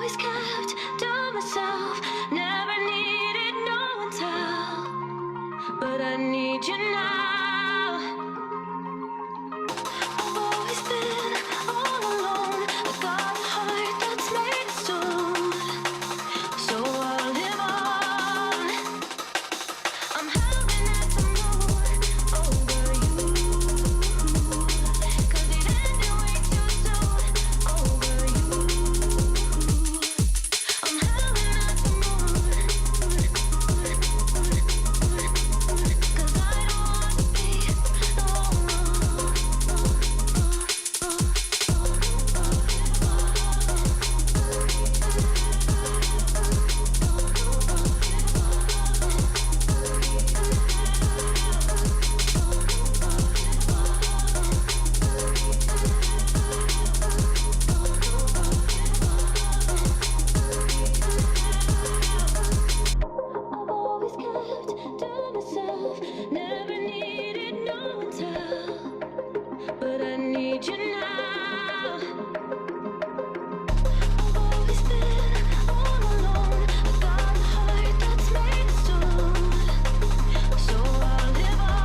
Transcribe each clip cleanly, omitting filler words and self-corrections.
always kept to myself, never needed no one's help, but I need you now. I've always been all alone. I got a heart that's made of stone, so I'll live on. I'm howling at the moon over you, 'cause it ended way too soon over you. I'm howling at the moon, 'cause I don't wanna be I've always kept to myself, never needed no one's help, but I need you now. I've always been all alone. I got a heart that's made of stone, so I'll live on.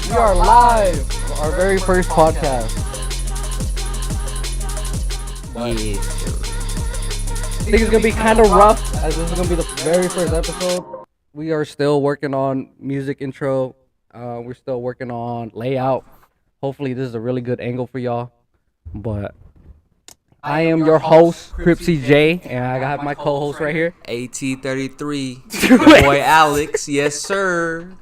We are live for our very first podcast. Yeah. I think it's gonna be kind of rough, as this is gonna be the very first episode. We are still working on music intro. We're still working on layout. Hopefully, this is a really good angle for y'all. But I am your host, Cripsy J, and I got my co-host right here. AT33, your boy Alex, yes sir.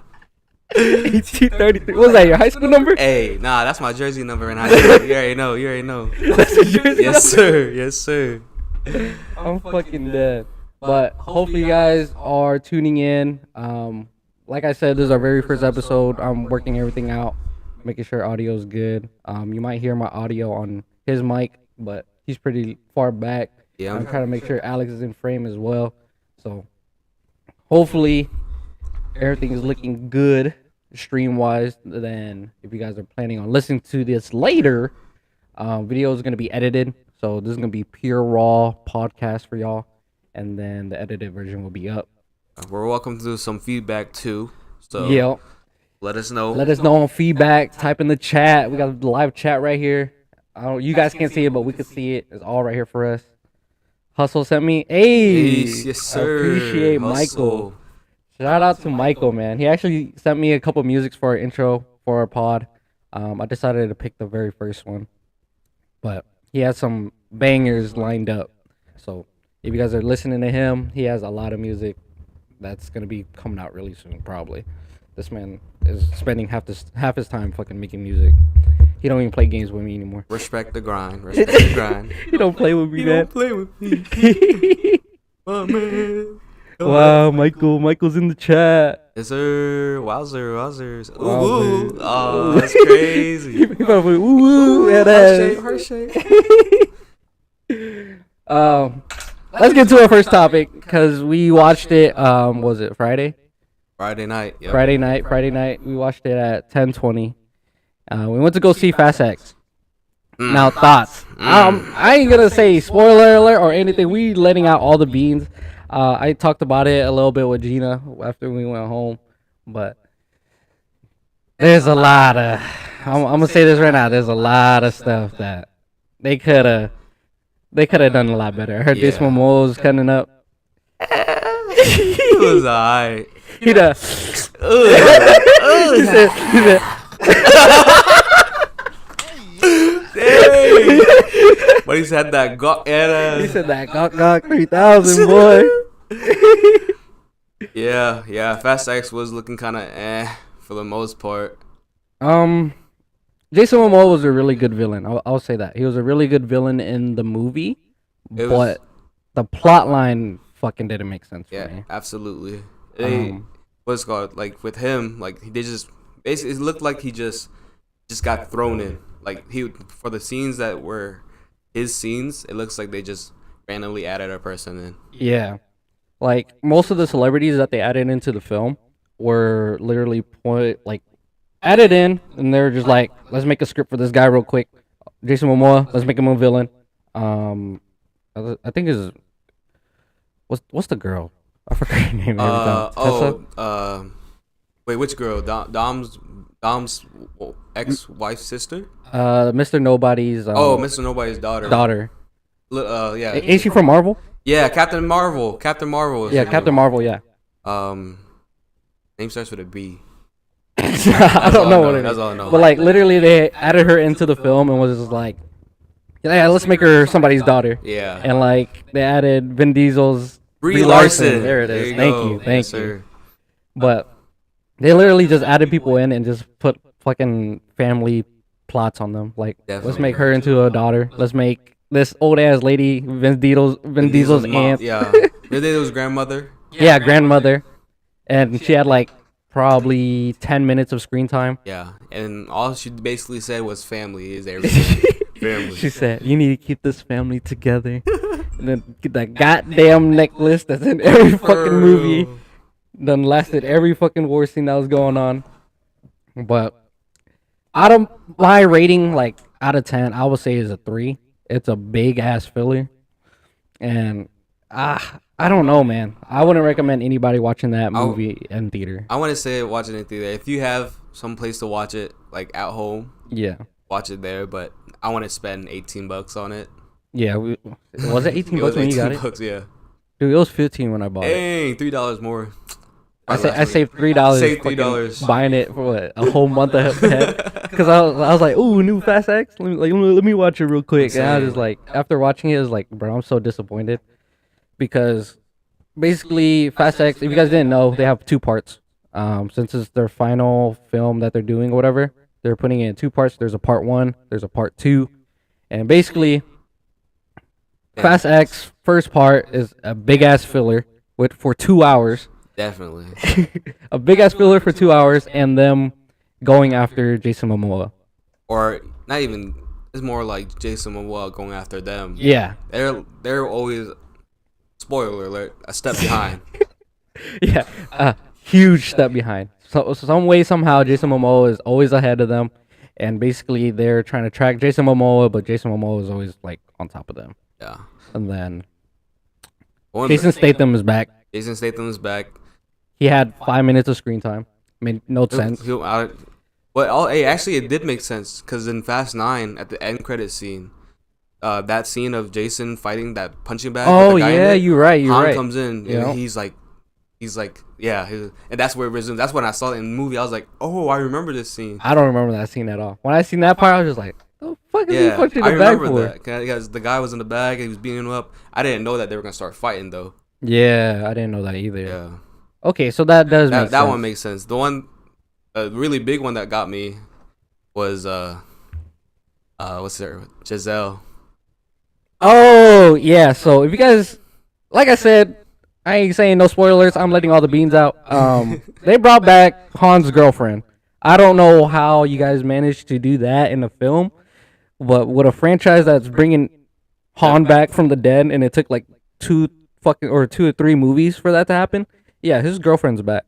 1833. What was that, your high school number? Hey, nah, that's my jersey number in high school. You already know, That's your jersey Yes number? sir, yes sir. I'm fucking dead. But hopefully you guys are tuning in. Like I said, this is our very first episode. I'm working everything out, making sure audio's good. You might hear my audio on his mic, but he's pretty far back. Yeah. I'm trying to make sure Alex is in frame as well. So hopefully everything is looking good stream wise. Then if you guys are planning on listening to this later, video is going to be edited, so this is going to be pure raw podcast for y'all, and then the edited version will be up. We're welcome to some feedback too. So Yeah, let us know. let us know on feedback. Type in the chat. We got the live chat right here. You guys can't see it, but we can see it. It's all right here for us. Hustle sent me. Hey, Yes sir. Appreciate Michael. Hustle. Shout out to Michael, man. He actually sent me a couple musics for our intro for our pod. I decided to pick the very first one, but he has some bangers lined up. So if you guys are listening to him, he has a lot of music that's gonna be coming out really soon, probably. This man is spending half his time fucking making music. He don't even play games with me anymore. Respect the grind. Respect the grind. He don't play with me, You man. don't play with me, my man. Wow, Michael's in the chat. Yes sir. Wowzers. Ooh, Wowzers. oh, that's crazy. He probably ooh, that ass. Heart shape. Let's get to our first topic because we watched it. Was it Friday? Friday night. Yep. Friday night. We watched it at 10:20. We went to go see Fast X. Now thoughts. I ain't gonna say spoiler alert or anything. We letting out all the beans. I talked about it a little bit with Gina after we went home, but there's a lot of. I'm gonna say this right now. There's a lot of stuff that they could have done a lot better. I heard this one was cutting up. It was alright. He said. Dang. But he said that got He said that gawk 3000, boy. Yeah. Fast X was looking kind of for the most part. Jason Momoa was a really good villain. I'll say that he was a really good villain in the movie, but the plot line fucking didn't make sense for me. Yeah, absolutely. What's it called, like with him, like they just basically it looked like he just got thrown in. Like he for the scenes that were his scenes, it looks like they just randomly added a person in. Yeah, like most of the celebrities that they added into the film were literally added in, and they were just like, let's make a script for this guy real quick. Jason Momoa, let's make him a villain. I think is what's the girl? I forgot her name every time. Wait, which girl? Dom's ex-wife's sister? Mr. Nobody's. Mr. Nobody's daughter. Yeah. Is she from Marvel? Yeah, Captain Marvel. Captain Marvel. Yeah, Captain Marvel. Yeah. Name starts with a B. I don't know what it is. That's all I know. But like literally, they added her into the film and was just like, yeah, let's make her somebody's daughter. Yeah. And like they added Vin Diesel's Brie Larson. There it is. Thank you. Sir. But they literally just added people in and just put fucking family plots on them. Like, let's make her into a daughter. Let's make this old ass lady Vin Diesel's aunt. Yeah. Vin Diesel's grandmother. Yeah, grandmother. And she had like probably 10 minutes of screen time. Yeah. And all she basically said was family is everything. Family. She said, you need to keep this family together. And then get that goddamn necklace that's in every fucking movie. Done lasted every fucking war scene that was going on. But out of my rating, like out of 10, I would say is a 3. It's a big ass filler. And I don't know, man. I wouldn't recommend anybody watching that movie in theater. I want to say watch it in theater. If you have some place to watch it, like at home, yeah, watch it there. But I want to spend $18 on it. Yeah, was it $18 when you got it? Yeah. Dude, it was $15 when I bought it. Dang, $3 more. I saved $3. Saved $3 buying it for a whole month ahead. Because I was like, ooh, new Fast X. Let me watch it real quick. And I was just like, after watching it, I was like, bro, I'm so disappointed. Because basically, Fast X, if you guys didn't know, they have 2 parts. Since it's their final film that they're doing or whatever, they're putting it in 2 parts. There's a part 1, there's a part 2. And basically, Fast X first part is a big ass filler for 2 hours. Definitely. A big ass filler for 2 hours, and them going after Jason Momoa. Or not even. It's more like Jason Momoa going after them. Yeah. They're always, spoiler alert, a step behind. Yeah, a huge step behind. So some way somehow Jason Momoa is always ahead of them, and basically they're trying to track Jason Momoa, but Jason Momoa is always like on top of them. Yeah. And then Jason Statham is back. Jason Statham is back. He had 5 minutes of screen time. Made no sense. Actually, it did make sense because in Fast 9, at the end credit scene, that scene of Jason fighting that punching bag. Oh yeah, you're right. Han comes in and he's like, and that's where it resumes. That's when I saw it in the movie. I was like, oh, I remember this scene. I don't remember that scene at all. When I seen that part, I was just like, the fuck is he punching the bag for? I remember that because the guy was in the bag and he was beating him up. I didn't know that they were gonna start fighting though. Yeah, I didn't know that either. Yeah. Okay, so that does make sense. That one makes sense. The one, a really big one that got me was what's her, Giselle. Oh yeah. So if you guys, like I said, I ain't saying no spoilers. I'm letting all the beans out. They brought back Han's girlfriend. I don't know how you guys managed to do that in a film, but with a franchise that's bringing Han back from the dead, and it took like 2 or 3 movies for that to happen. Yeah, his girlfriend's back.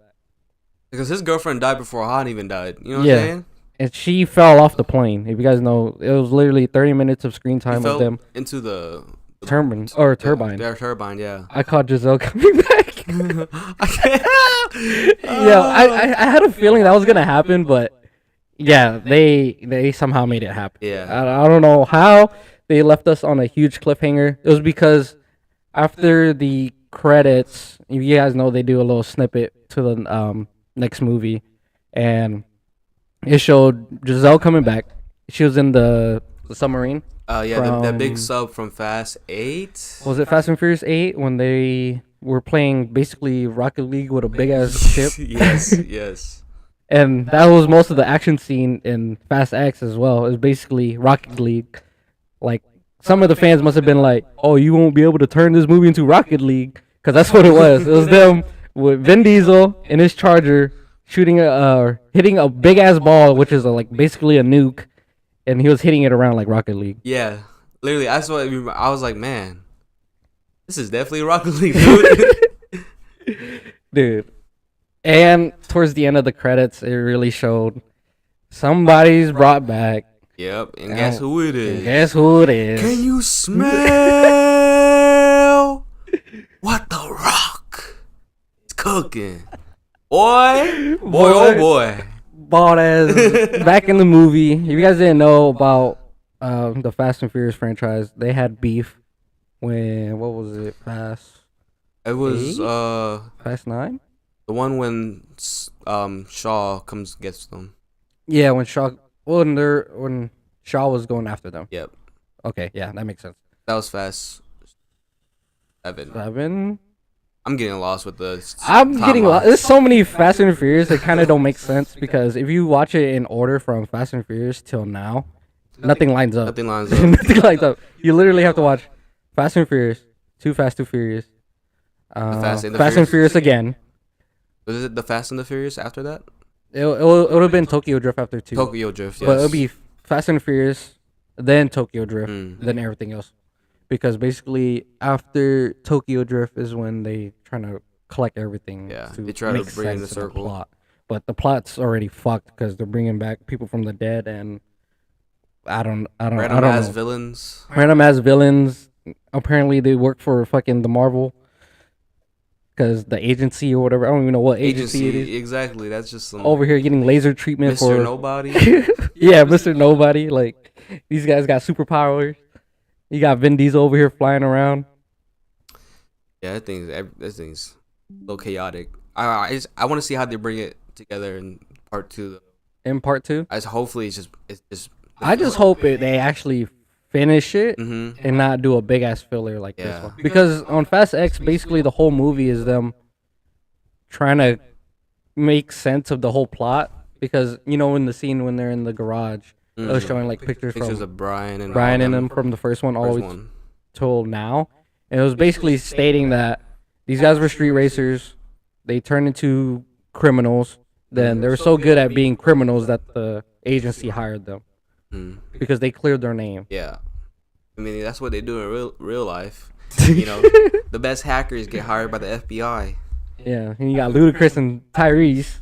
Because his girlfriend died before Han even died. You know what I'm saying? And she fell off the plane. If you guys know, it was literally 30 minutes of screen time with them. Into the turbine. Their turbine, yeah. I caught Giselle coming back. I had a feeling that was gonna happen, but yeah, they somehow made it happen. Yeah. I don't know how they left us on a huge cliffhanger. It was because after the credits, if you guys know, they do a little snippet to the next movie, and it showed Giselle coming back. She was in the submarine. That big sub from Fast 8. Was it Fast and Furious 8 when they were playing basically Rocket League with a big ass ship? Yes. And that was most of the action scene in Fast X as well. It was basically Rocket League. Like, some of the fans must have been like, "Oh, you won't be able to turn this movie into Rocket League," because that's what it was. It was them with Vin Diesel in his Charger shooting hitting a big ass ball, which is like basically a nuke, and he was hitting it around like Rocket League. Yeah, literally. That's what I was like, man. This is definitely Rocket League, dude. Dude. And towards the end of the credits, it really showed somebody's brought back. Yep, and guess who it is? And guess who it is? Can you smell what the Rock is cooking? Boy, oh boy. Bald ass back in the movie. If you guys didn't know about the Fast and Furious franchise, they had beef when what was it? It was Fast 9? The one when Shaw gets them. Yeah, when Shaw was going after them. Yep. Okay, yeah, that makes sense. That was Fast 7. 7? I'm getting lost with the. I'm getting lost. There's so many Fast and Furious that kind of don't make sense because if you watch it in order from Fast and Furious till now, nothing lines up. Nothing lines up. Nothing lines up. You literally have to watch Fast and Furious, Too Fast, Too Furious, Fast and Furious again. Was it the Fast and the Furious after that? It would have been Tokyo Drift after 2. Tokyo Drift, yes. But it would be Fast and Furious, then Tokyo Drift, then everything else. Because basically, after Tokyo Drift is when they trying to collect everything. Yeah, to they try to bring in the circle. Plot. But the plot's already fucked because they're bringing back people from the dead and I don't Random ass know. villains. Random ass villains. Apparently, they work for fucking the Marvel. Because the agency or whatever, I don't even know what agency it is. Exactly, that's just some over here getting laser treatment for Mr. Nobody. Yeah, Mr. Nobody. Like these guys got superpowers. You got Vin Diesel over here flying around. Yeah, that thing's a little chaotic. I want to see how they bring it together in part 2. Though. In part 2, hopefully it's just. I just hope they actually finish it and not do a big ass filler like this one. Because on Fast X, basically the whole movie is them trying to make sense of the whole plot. Because you know, in the scene when they're in the garage, it was showing like pictures of Brian and them from the first one all the way till now, and it was basically stating that these guys were street racers. They turned into criminals. Then they were so good at being criminals that the agency hired them. Because they cleared their name. Yeah, I mean that's what they do in real life. You know, the best hackers get hired by the FBI. Yeah, and you got Ludacris and Tyrese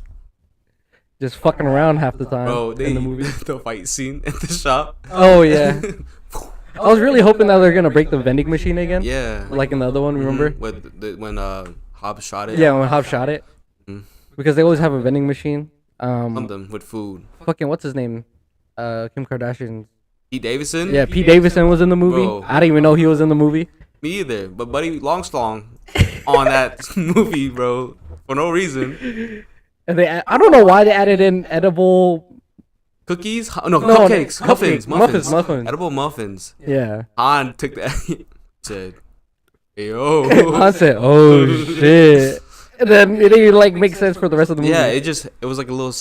just fucking around half the time in the movie. The fight scene at the shop. Oh yeah, I was really hoping that they're gonna break the vending machine again. Yeah, like in the other one, remember? When Hobbs shot it. Yeah, when Hobbs shot it. Because they always have a vending machine. Something with food. Fucking what's his name? Kim Kardashian. Pete Davidson? Yeah, Pete Davidson was in the movie. Bro. I didn't even know he was in the movie. Me either. But Buddy Longstrong on that movie, bro, for no reason. And I don't know why they added in edible cookies. No, cupcakes, muffins, edible muffins. Yeah. Han took that. Said, "Hey, yo." Han said, "Oh shit." And then it didn't like make sense for the rest of the movie. Yeah, it was like a little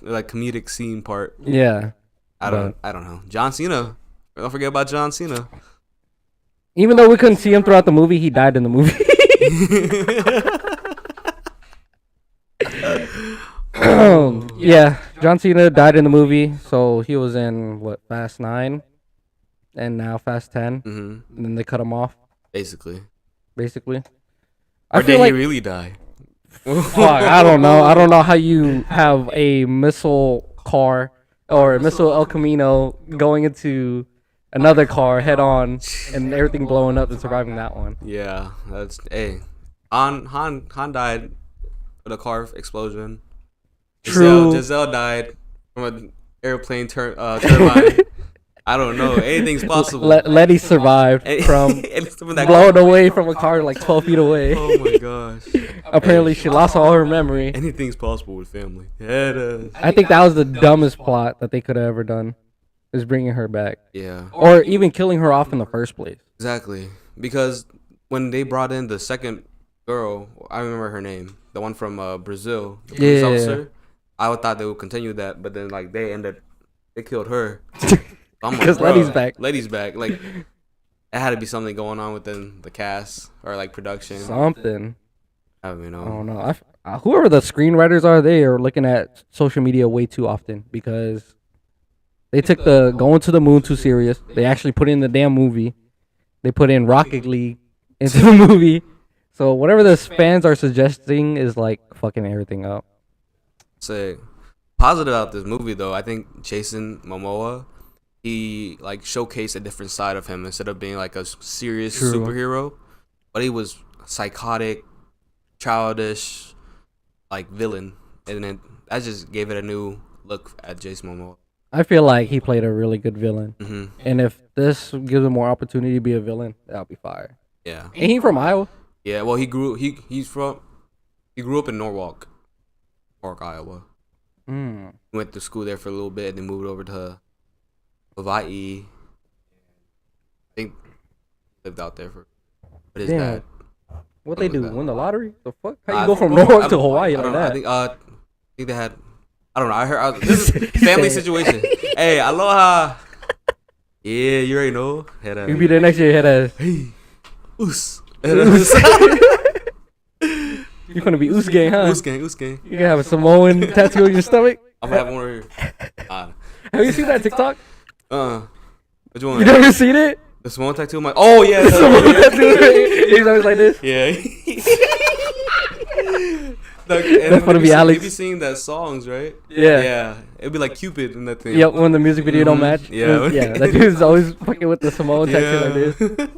like comedic scene part. Yeah. I don't know. John Cena. Don't forget about John Cena. Even though we couldn't see him throughout the movie, he died in the movie. Yeah, John Cena died in the movie, so he was in Fast 9, and now Fast 10, and then they cut him off. Basically. I did he really die? Fuck, I don't know. I don't know how you have a missile car or a missile El Camino going into another car head on and everything blowing up and surviving that one. Yeah, that's Han died with a car explosion. True. Giselle died from an airplane turbine. I don't know. Anything's possible. Letty survived from blown away from a car like 12 feet away. Oh my gosh. Apparently she lost all her memory. Anything's possible with family. Yeah, it is. I think that was the dumbest plot that they could have ever done. Is bringing her back. Yeah. Or even killing her off in the first place. Exactly. Because when they brought in the second girl, I remember her name. The one from Brazil. The police officer. I thought they would continue that, but then like they killed her. I'm Because bro, Letty's back. Letty's back. Like it had to be something going on within the cast or like production. Something. I don't know. I don't know. Whoever the screenwriters are, they are looking at social media way too often because they took the going to the moon too serious. They actually put in the damn movie. They put in Rocket League into the movie. So whatever the fans are suggesting is like fucking everything up. Say positive about this movie though. I think Jason Momoa, he like showcased a different side of him instead of being like a serious superhero, but he was psychotic, childish, like villain, and then that just gave it a new look at Jason Momoa. I feel like he played a really good villain, Mm-hmm. and if this gives him more opportunity to be a villain, that'll be fire. Yeah. Ain't he from Iowa? Yeah. Well, he grew up in Norwalk, Iowa. Went to school there for a little bit, and then moved over to Hawaii. I think lived out there for. But his Damn. dad. What they do? Like that. Win the lottery? The fuck? How I you go from don't- Norwalk I to don't- Hawaii I like don't know. that? I think they had. I don't know. I heard this is family situation. Hey, aloha. Yeah, you already know. You be there next year, head ass. Hey, oos. You're gonna be Oos Gang, huh? Oos gang. You gonna have a Samoan tattoo on your stomach? I'm gonna have one right here. Have you seen that TikTok? Which one? You never seen it? The Samoan tattoo. Oh yeah. The Samoan tattoo. He's always like this. Yeah. That's gonna be Alex. You be seeing that songs, right? Yeah. Yeah. It'd be like Cupid in that thing. Yep, when the music video don't match. Yeah. Yeah, that dude's always fucking with the Samoan tattoo like this.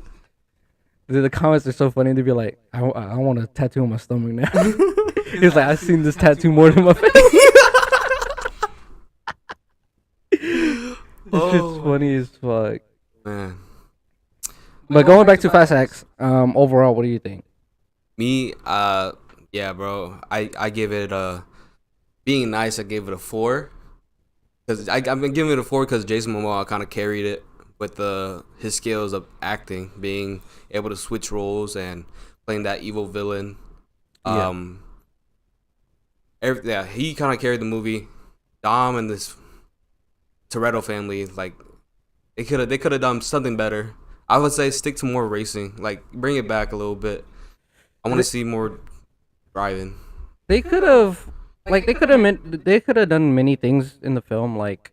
Yeah. The comments are so funny. They'd be like, I want a tattoo on my stomach now. He's like, I've seen this tattoo more than my face. It's just funny as fuck. Man. But going back to Fast X, overall, what do you think? Me, yeah, bro. I give it being nice. I gave it a 4. Cause I've been giving it a 4 because Jason Momoa kind of carried it with his skills of acting, being able to switch roles and playing that evil villain. He kind of carried the movie. Dom and this Toretto family, like they could have done something better. I would say stick to more racing, like bring it back a little bit. I want to see more driving. They could have done many things in the film, like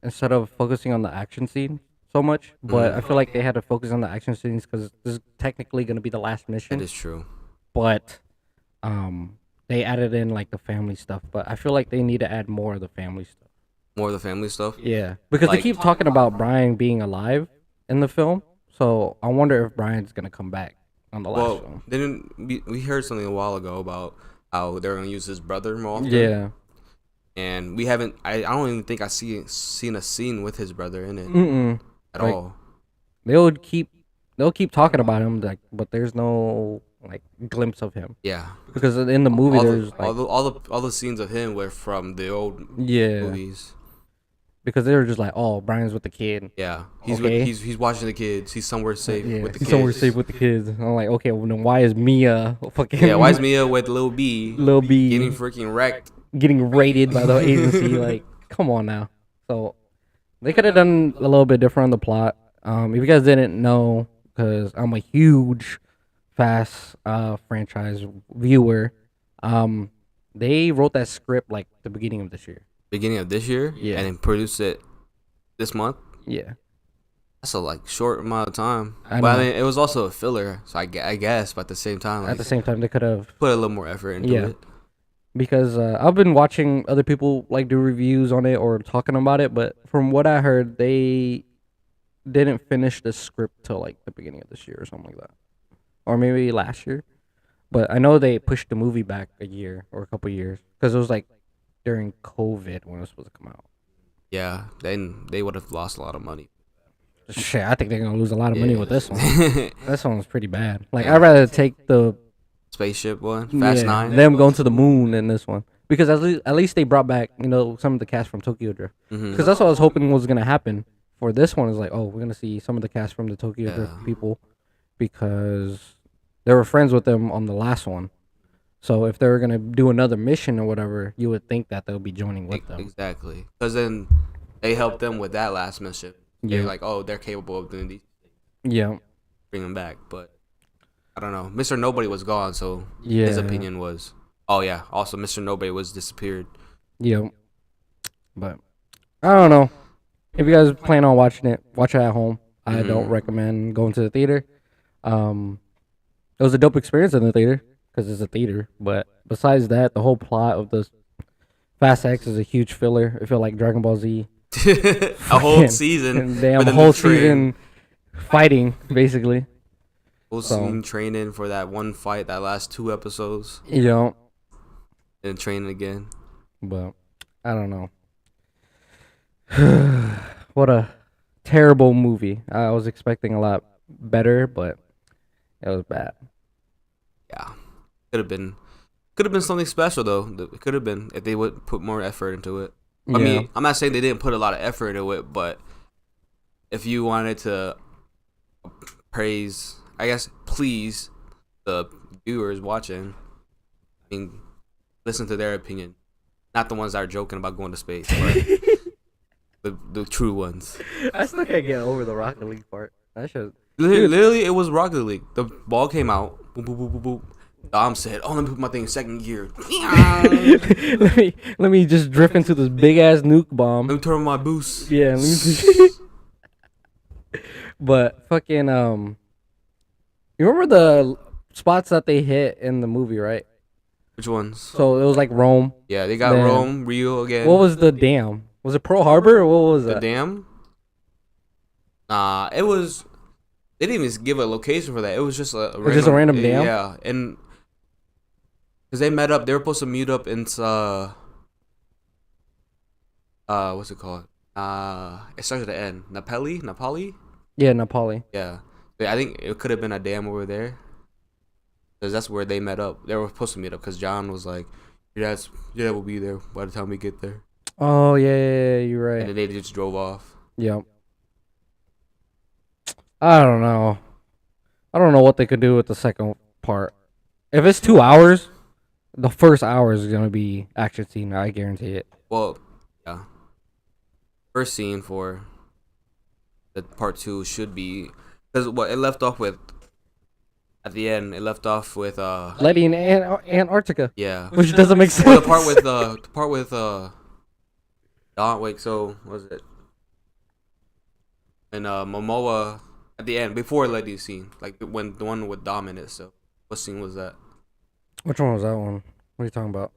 instead of focusing on the action scene so much. But I feel like they had to focus on the action scenes because this is technically going to be the last mission. It is true. But they added in like the family stuff. But I feel like they need to add more of the family stuff. More of the family stuff. Yeah, because they Like- keep talking about Brian being alive in the film. So I wonder if Brian's gonna come back on the last film. Didn't we heard something a while ago about how they're gonna use his brother more often? Yeah. And we haven't. I don't even think I seen a scene with his brother in it at Like- all. They'll keep talking about him, like, but there's no like glimpse of him Yeah. because in the movie there's like all the scenes of him were from the old yeah, movies. because they were just like, oh, Brian's with the kid. Yeah. He's Okay. he's watching the kids. He's somewhere safe Yeah, with the he's kids. somewhere safe with the kids. And I'm like, okay, well then why is Mia fucking Yeah. Why is Mia with Lil B Lil B getting freaking wrecked? getting raided by the agency? Like, come on now. So they could have done a little bit different on the plot. If you guys didn't know, because I'm a huge Fast franchise viewer, they wrote that script like the beginning of this year. Beginning of this year. Yeah. And then produced it this month. Yeah. That's a like short amount of time. I But I know. mean, it was also a filler, so I guess. But at the same time, like, At the same time, they could have, put a little more effort into Yeah. it. because I've been watching other people like do reviews on it or talking about it, but from what I heard, they didn't finish the script till like the beginning of this year or something like that, or maybe last year. But I know they pushed the movie back a year or a couple years because it was like during COVID when it was supposed to come out. Yeah. Then they would have lost a lot of money. Shit, I think they're gonna lose a lot of money Yeah. with this one. This one's pretty bad. Like, I'd rather take the Spaceship one, Fast yeah, 9. them going to the moon than this one, because at least they brought back, you know, some of the cast from Tokyo Drift, Mhm. because that's what I was hoping was gonna happen for this one. Is like, oh, we're gonna see some of the cast from the Tokyo Drift Yeah. people, because they were friends with them on the last one. So if they're gonna do another mission or whatever, you would think that they'll be joining with them. Exactly. Because then they helped them with that last mission. They're Yeah. like, oh, they're capable of doing these. Yeah. Bring them back. But I don't know. Mr. Nobody was gone, so Yeah. his opinion was, oh, yeah. Also, Mr. Nobody was disappeared. Yeah. But I don't know. If you guys plan on watching it, watch it at home. I don't recommend going to the theater. It was a dope experience in the theater because it's a theater. But besides that, the whole plot of the Fast X is a huge filler. I feel like Dragon Ball Z. A whole season. Damn, with a them whole train. season fighting, basically. Whole season training for that one fight, that last 2 episodes. You know. And training again. But I don't know. What a terrible movie. I was expecting a lot better, but it was bad. Yeah. Could have been something special, though. It could have been if they would put more effort into it. I mean, I'm not saying they didn't put a lot of effort into it, but if you wanted to please the viewers watching, I mean, listen to their opinion. Not the ones that are joking about going to space, but the true ones. I still can't get over the Rocket League part. I should. Literally, it was Rocket League. The ball came out. Boop, boop, boop, boop, boop. Dom said, "Oh, let me put my thing in second gear. let me just drift into this big ass nuke bomb. Let me turn on my boost." Yeah, let me just but fucking you remember the spots that they hit in the movie, right? Which ones? So it was like Rome. Yeah, they got Then- Rome, Rio again. What was the dam? Was it Pearl Harbor or what was the that? dam? It was. They didn't even give a location for that. It was just a random dam? Yeah, and because they met up, they were supposed to meet up in what's it called? It starts at the end. Napali? Yeah, Napoli. Yeah. I think it could have been a dam over there. Because that's where they met up. They were supposed to meet up because John was like, your dad will be there by the time we get there. Oh yeah, you're right. And then they just drove off. Yep. I don't know. I don't know what they could do with the second part. If it's 2 hours, the first hour is gonna be action scene. I guarantee it. Well, yeah. First scene for the part 2 should be because what it left off with at the end. It left off with Letty in Antarctica. yeah. Which doesn't make sense. Well, the part with Don. Wait, so what was it? And Momoa at the end before Letty's scene, like when the one with Dom in it. So what scene was that? Which one was that one? What are you talking about?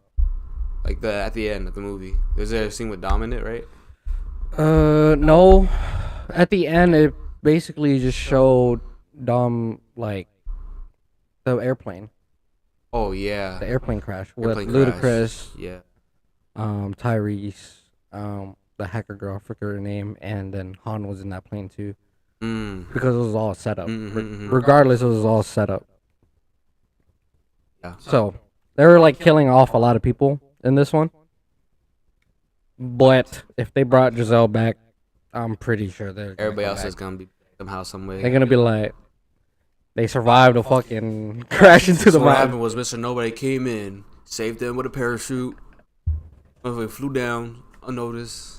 Like at the end of the movie. Was there a scene with Dom in it, right? No. At the end, it basically just showed Dom like the airplane, Oh yeah. the airplane crash with Airplane crash. Ludacris, Yeah. Tyrese, the hacker girl, I forget her name, and then Han was in that plane too. Because it was all set up. Regardless, it was all set up. Yeah. So they were like killing off a lot of people in this one. But if they brought Giselle back, I'm pretty sure they're gonna Everybody come else back. is gonna be somehow, some way. They're gonna be like, they survived a fucking crash into the So what mountain. happened was Mr. Nobody came in, saved them with a parachute. Motherfucker flew down unnoticed.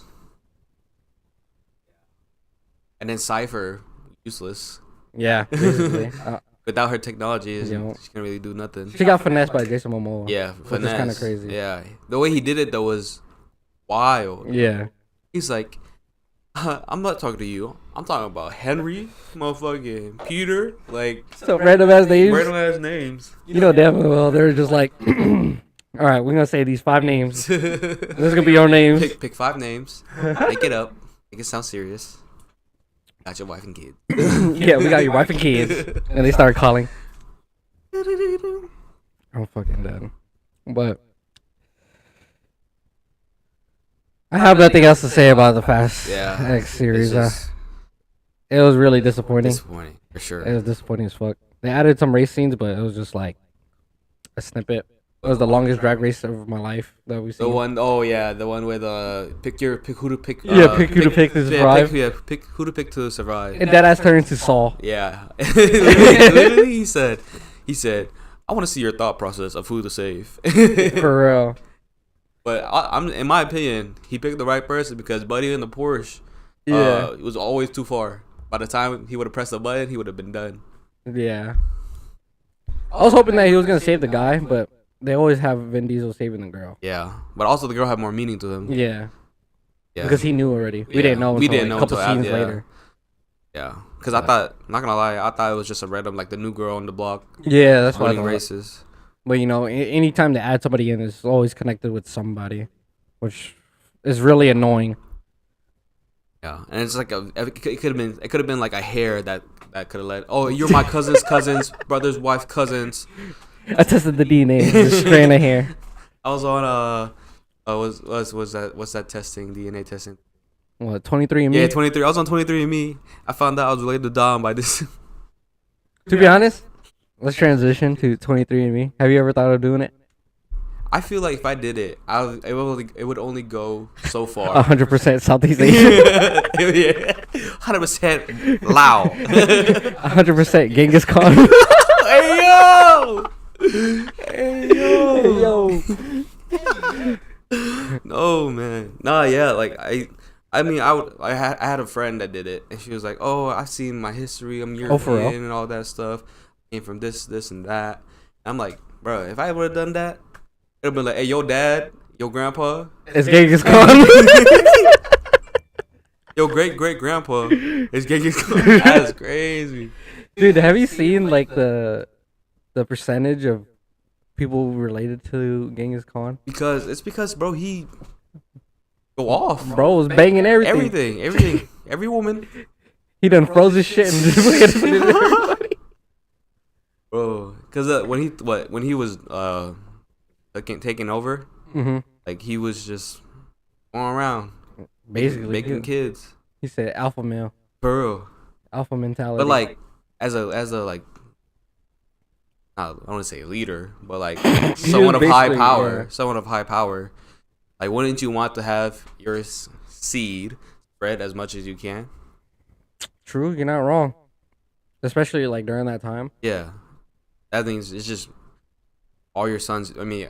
And then Cypher, useless. Yeah, basically. Without her technology, You know. she can't really do nothing. She got finessed by Jason Momoa. Yeah, Which is kind of finesse. crazy. Yeah, the way he did it though was wild. Yeah. He's like, I'm not talking to you. I'm talking about Henry, motherfucking Peter, like So random ass names. random ass names. You know damn well they're just like, all right, we're gonna say these 5 names. This is gonna be your names. Pick 5 names, make it up, make it sound serious. Got your wife and kids. Yeah, we got your wife and kids, and they start calling. I'm fucking done. But I have nothing else to say about the Fast Yeah, X series. it's just It was really disappointing. disappointing for sure. It was disappointing as fuck. They added some race scenes, but it was just like a snippet. It was the longest drag race of my life that we've seen. The one, oh yeah, the one with pick who to pick. Yeah, pick who to pick to survive. Pick who to pick to survive. And that ass turned into Saul. Yeah, literally, he said, I want to see your thought process of who to save. For real. But I'm in my opinion, he picked the right person because Buddy in the Porsche, Yeah. it was always too far. By the time he would have pressed the button, he would have been done. Yeah. I was hoping that he was gonna save the guy, but they always have Vin Diesel saving the girl. Yeah, but also the girl had more meaning to him. Yeah. Yeah, Because he knew already. We Yeah. didn't know We until didn't know a couple until scenes after, yeah. later. yeah. Because I thought, not gonna lie, I thought it was just a random like the new girl on the block Yeah, that's what I winning thought. races. But you know, anytime they add somebody in, it's always connected with somebody, which is really annoying. Yeah, and it's like it could have been like a hair that could have led. Oh, you're my cousin's brother's wife cousins. I tested the DNA, the strand of hair. I was on what's that testing, DNA testing? What, 23andMe? Yeah, 23. I was on 23andMe. I found out I was related to Dom by this. To be honest, let's transition to 23andMe. Have you ever thought of doing it? I feel like if I did it, it would only go so far. 100% Southeast Asian. Yeah, 100% Lao. 100% Genghis Khan. Hey yo! Hey yo! No man, nah, yeah. Like I mean, I had a friend that did it, and she was like, "Oh, I've seen my history. I'm European for real? and all that stuff. Came from this, and that." And I'm like, bro, if I would have done that, it'd been like, "Hey, your dad, your grandpa, It's Genghis Khan. your great grandpa is Genghis Khan." That's crazy. Dude, have you seen like the percentage of people related to Genghis Khan? Because bro, he go off. Bro was banging everything. Everything, every woman. He done froze his shit and just put it in everybody. Bro, because when he was taking over, Mm-hmm. like he was just going around Basically, making kids, he said alpha male, bro. alpha mentality. But like as a like, I don't want to say leader, but like someone of high basically, power, yeah. Like, wouldn't you want to have your seed spread as much as you can? True, you're not wrong. Especially like during that time. Yeah, that means it's just all your sons. I mean,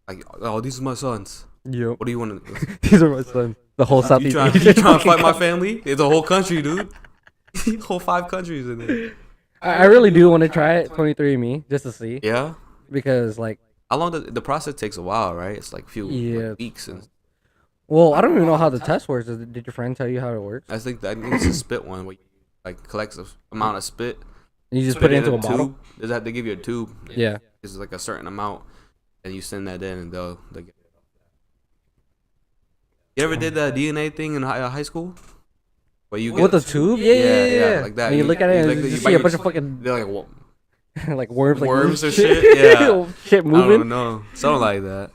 like, oh, these are my sons. Yep. What do you want to? These are my sons. The whole You Southeast trying Asian to fight my country. family? It's a whole country, dude. Whole 5 countries in there. I really do want to try it, 23andMe, just to see. Yeah. Because like, How long the process takes a while, right? It's like a few Yeah. like, weeks, and well, I don't even know how the test works. Did your friend tell you how it works? I think it's a spit one where you like collects a amount of spit. You just put it into a tube. bottle. They give you a tube. Yeah. It's like a certain amount, and you send that in, and they'll get. You ever did that DNA thing in high school? Where you With the tube? Yeah. like that. And you look at it and like, you you just bite see a your- bunch of fucking They're like, what? like worms, like Worms move or shit? Yeah. shit I moving. don't know, something like that.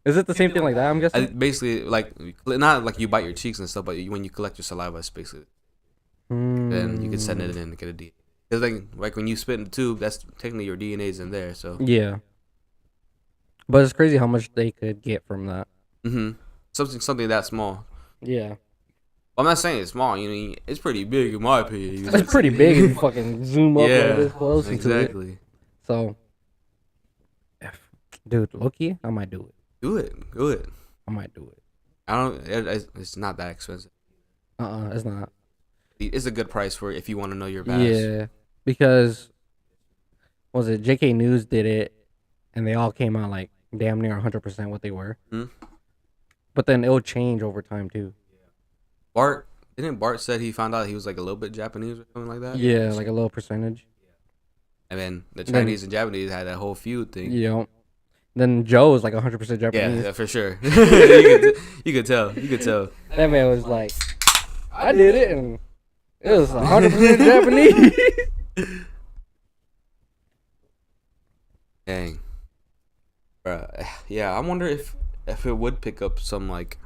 Is it the same thing like that? I'm guessing. Basically, like not like you bite your cheeks and stuff, but when you collect your saliva, it's basically then you can send it in and get a DNA. Cause like when you spit in the tube, that's technically your DNA's in there. So Yeah. But it's crazy how much they could get from that. something that small. Yeah. I'm not saying it's small. You know, it's pretty big in my opinion. It's pretty big if you fucking zoom up Yeah, like this close into it. exactly. So, dude, low-key, I might do it. Do it. I might do it. I don't. It's not that expensive. It's not. It's a good price for if you want to know your batch. Yeah, because what was it JK News did it, and they all came out like damn near 100% what they were. But then it'll change over time too. Bart said he found out he was like a little bit Japanese or something like that? Yeah, like a little percentage. And then the Chinese and Japanese had that whole feud thing. Yeah. Then Joe was like 100% Japanese. Yeah, for sure. you could tell. That man was like, I did it, and it was 100% Japanese. Dang. Bruh. Yeah, I wonder if it would pick up some, like,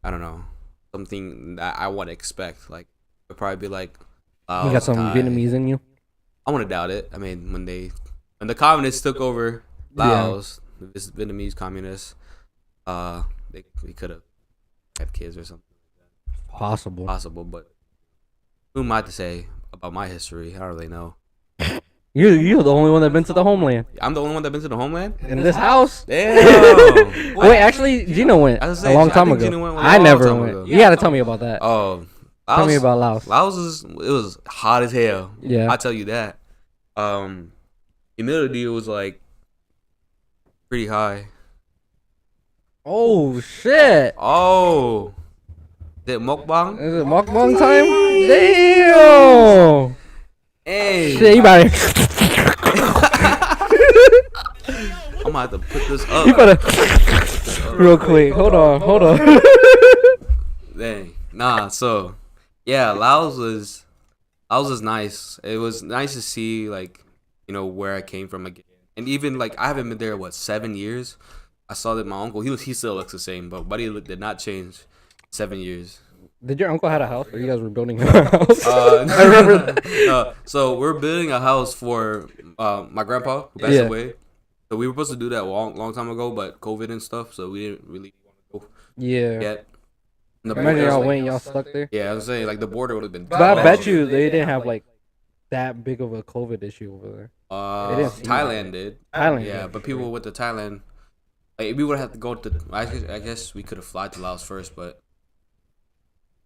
I don't know, something that I want to expect. Like, it would probably be like, You got some Vietnamese in you? I want to doubt it. I mean, when the communists took over LAOS, this Vietnamese communists, they could have had kids or something. Possible. Possible, but who am I to say about my history? I don't really know. You're the only one that been to the homeland I'm the only one that been to the homeland. in this house. Damn. Wait, actually, Gino went I was a saying, long I time think ago. Gino went a I long never time went. ago. You gotta tell me about that. Oh, Tell me about Laos. Laos it was hot as hell. Yeah. I tell you that. Humidity was like pretty high. Oh shit! Oh, did mukbang? Is it mukbang time? Damn! Hey, Shit, you better. I'm gonna have to put this up. You better. Real quick. Hold on. Dang. Nah. So, yeah, Laos was nice. It was nice to see like where I came from again, and even like I haven't been there 7 years. I saw that my uncle he still looks the same, but buddy did not change 7 years. Did your uncle have a house, or you guys were building a house? I remember. So we're building a house for my grandpa who passed away. So we were supposed to do that long time ago, but COVID and stuff, so we didn't really want to go yet. Imagine y'all went, y'all stuck there. Yeah, I was saying like the border would have been. But I bet you they didn't have like that big of a COVID issue over there. Thailand did. Thailand. Yeah, but people went to Thailand. Like we would have to go to. I guess we could have flied to Laos first, but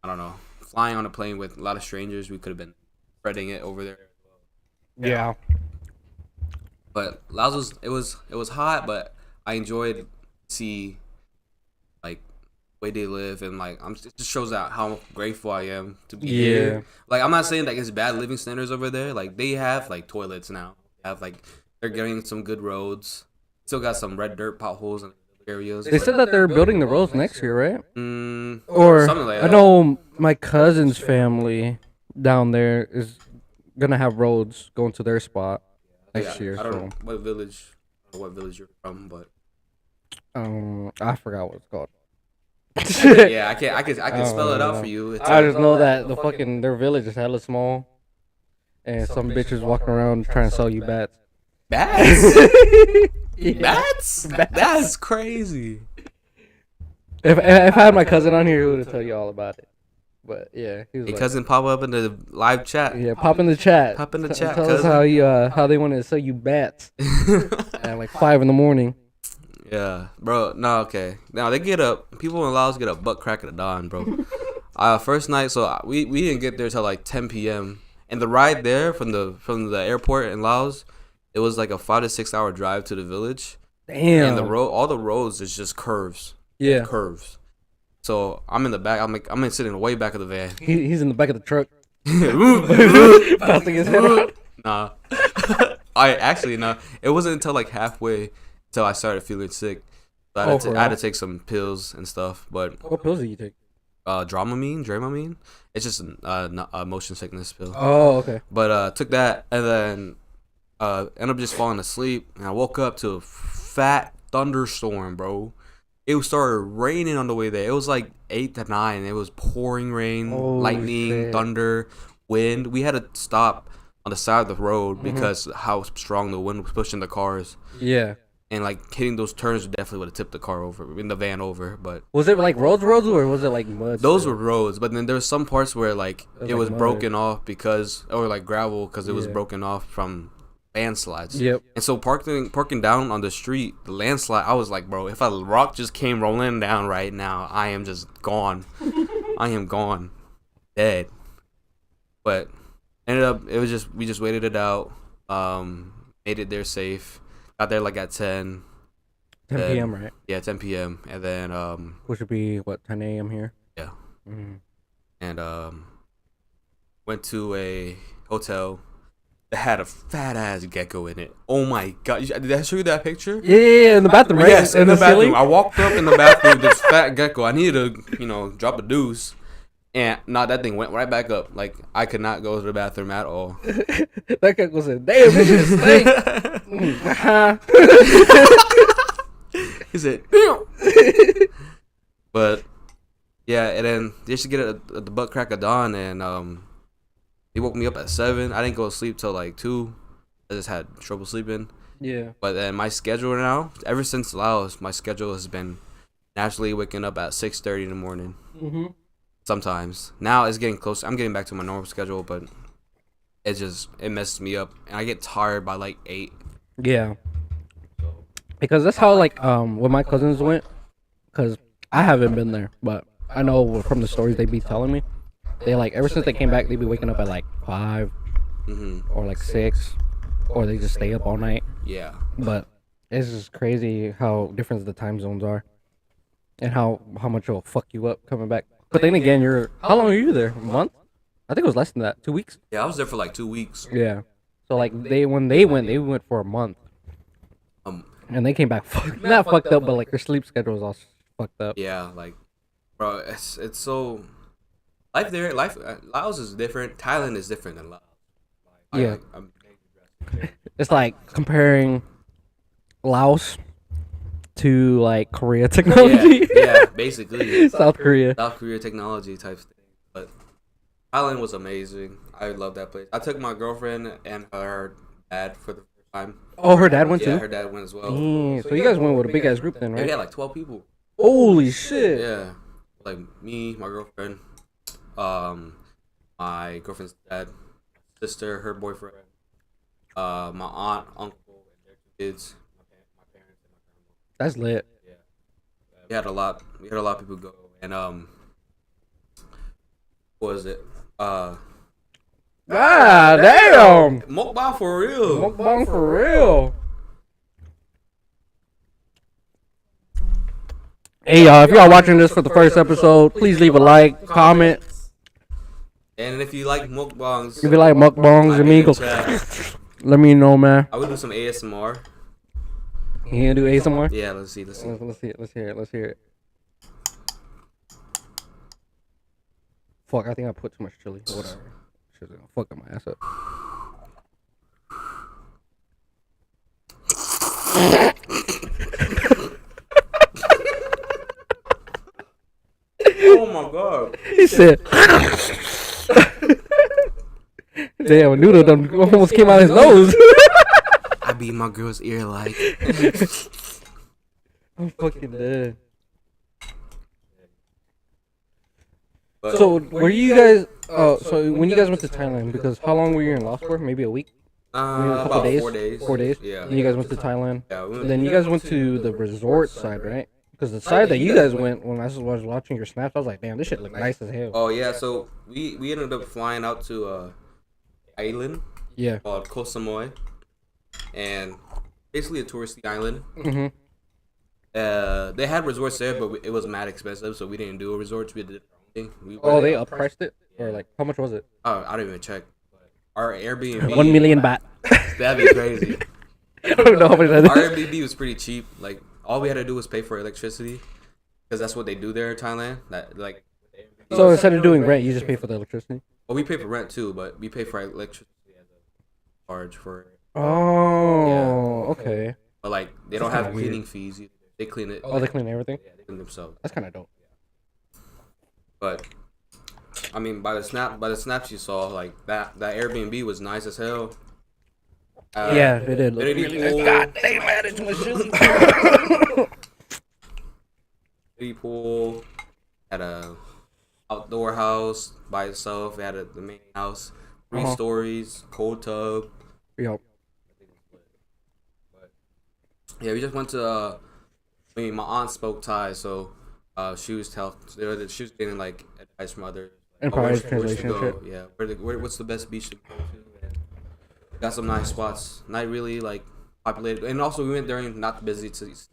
I don't know. Flying on a plane with a lot of strangers, we could have been spreading it over there. Yeah. But Laos was hot, but I enjoyed see like the way they live, and like it just shows out how grateful I am to be here. Like I'm not saying that it's bad living standards over there. Like they have like toilets now. They have like they're getting some good roads. Still got some red dirt potholes in areas. They said that they're building the roads next year, right? Or something like that. I know my cousin's family down there is gonna have roads going to their spot next year. I don't know what village you're from, but I forgot what it's called. Yeah, I can spell it out for you. I just know that their village is hella small, and some bitches walking around trying to sell you bats. Bats? Bats? That's crazy. If I had my cousin on here, he would have tell you all about it. But yeah, he was your cousin pop up in the live chat. Yeah, pop in the chat. Pop in the chat. Tell us how they want to sell you bats at like 5 a.m. Yeah, bro. No, okay. Now people in Laos get up butt crack at the dawn, bro. First night, so we didn't get there till like 10 p.m. And the ride there from the airport in Laos, it was like a 5 to 6 hour drive to the village. Damn. And all the roads is just curves. Yeah. Curves. So I'm in the back. I'm sitting way back of the van. He's in the back of the truck. Bouncing his head out. Nah. No. It wasn't until like halfway till I started feeling sick. So I had to take some pills and stuff. But what pills did you take? Dramamine. It's just a motion sickness pill. Oh, okay. But took that and then ended up just falling asleep. And I woke up to a fat thunderstorm, bro. It started raining on the way there. It was like 8 to 9. It was pouring rain, lightning, thunder, wind. We had to stop on the side of the road because how strong the wind was pushing the cars. Yeah. And like hitting those turns definitely would have tipped the van over. But was it like roads, or was it like mud? Those were roads, but then there was some parts where like it was broken off or like gravel because it was broken off from landslides. Yep. And so parking down on the street, the landslide, I was like, bro, if a rock just came rolling down right now, I am just gone. I am gone, dead. But ended up, we just waited it out. Made it there safe. Got there like at 10 p.m., right? Yeah, 10 p.m. And then which would be what, 10 a.m. here? Yeah. And went to a hotel that had a fat ass gecko in it. Oh my god! Did I show you that picture? Yeah, in the bathroom, right? Yes, in the bathroom. I walked up in the bathroom. This fat gecko. I needed to, drop a deuce, and that thing went right back up. Like I could not go to the bathroom at all. That gecko said, "Damn, this is a snake." He said, "Damn." But yeah, and then they used to get it at the butt crack of dawn, and he woke me up at 7. I didn't go to sleep till like 2. I just had trouble sleeping. Yeah. But then my schedule now, ever since Laos, my schedule has been naturally waking up at 6:30 in the morning. Sometimes. Now it's getting close. I'm getting back to my normal schedule, but it messes me up, and I get tired by like 8. Yeah. Because that's how like when my cousins went, because I haven't been there, but I know from the stories they be telling me, they like ever since they came back they be waking up at like 5 or like 6, or they just stay up all night. Yeah. But it's just crazy how different the time zones are, and how much it'll fuck you up coming back. But then again, how long are you there? A month? I think it was less than that. 2 weeks. Yeah, I was there for like 2 weeks. Yeah. So like when they went for a month. And they came back not fucked up, but like their sleep schedule was all fucked up. Yeah, like, bro, it's so Laos is different. Thailand is different than Laos. Yeah. It's like comparing Laos to like Korea technology. Yeah, basically. South Korea technology type thing. But Thailand was amazing. I love that place. I took my girlfriend and her dad for the first time. Oh, her dad went too? Yeah, her dad went as well. So you guys went with a big ass group then, right? Yeah, we had like 12 people. Holy shit. Yeah. Like me, my girlfriend, my girlfriend's dad, sister, her boyfriend, my aunt, uncle, and their 2 kids, my parents, and my grandma. That's lit. Yeah. We had a lot of people go, and what was it? Ah, damn. Mukbang for real. Mukbang for real. Hey y'all, if y'all watching this for the first episode, please leave a like, comment. And if you like mukbangs, If you like mukbangs, amigos, let me know, man. I would do some ASMR. You gonna do ASMR? Yeah, let's see. Let's hear it. Fuck, I think I put too much chili. Whatever. Shit's gonna fuck up my ass up. Oh my god. He said, damn, a noodle done almost came out his nose. I beat my girl's ear like. I'm fucking dead. But, So, were you guys, so when you guys went to Thailand, because how long were you in Laos for? Maybe a week? Maybe a couple about days? 4 days. 4 days? Yeah. And you guys went to Thailand? Yeah. And then you guys went to the resort side, right? Because the side that you guys went, when I was watching your snaps, I was like, damn, this shit look nice as hell. Oh yeah, so we ended up flying out to island Yeah. called Koh Samui, and basically a touristy island. Mm-hmm. They had resorts there, but it was mad expensive, so we didn't do a resort. We did our own thing. Oh, they uppriced it? Or like, how much was it? Oh, I didn't even check. Our Airbnb. 1 million baht. That'd be crazy. I don't know how much that Our is. Airbnb was pretty cheap. Like all we had to do was pay for electricity, because that's what they do there in Thailand. That like. So instead of doing rent, you just pay for the electricity? Well, we pay for rent too, but we pay for electricity as a charge for it. Oh, okay. But like they don't have cleaning fees either. They clean it. Oh, they clean everything? Yeah, they clean themselves. That's kind of dope. But I mean, by the snaps you saw, like that Airbnb was nice as hell. Yeah, it did. Look Infinity really pool. nice. God damn, I added too much shit. Infinity pool. Had a outdoor house by itself. It had the main house, 3 stories, cold tub. Yo. But yeah, we just went to. I mean, my aunt spoke Thai, so she was getting like advice from others. And probably translation shit. Yeah, what's the best beach to go to? And got some nice spots, not really like populated, and also we went during not the busy season.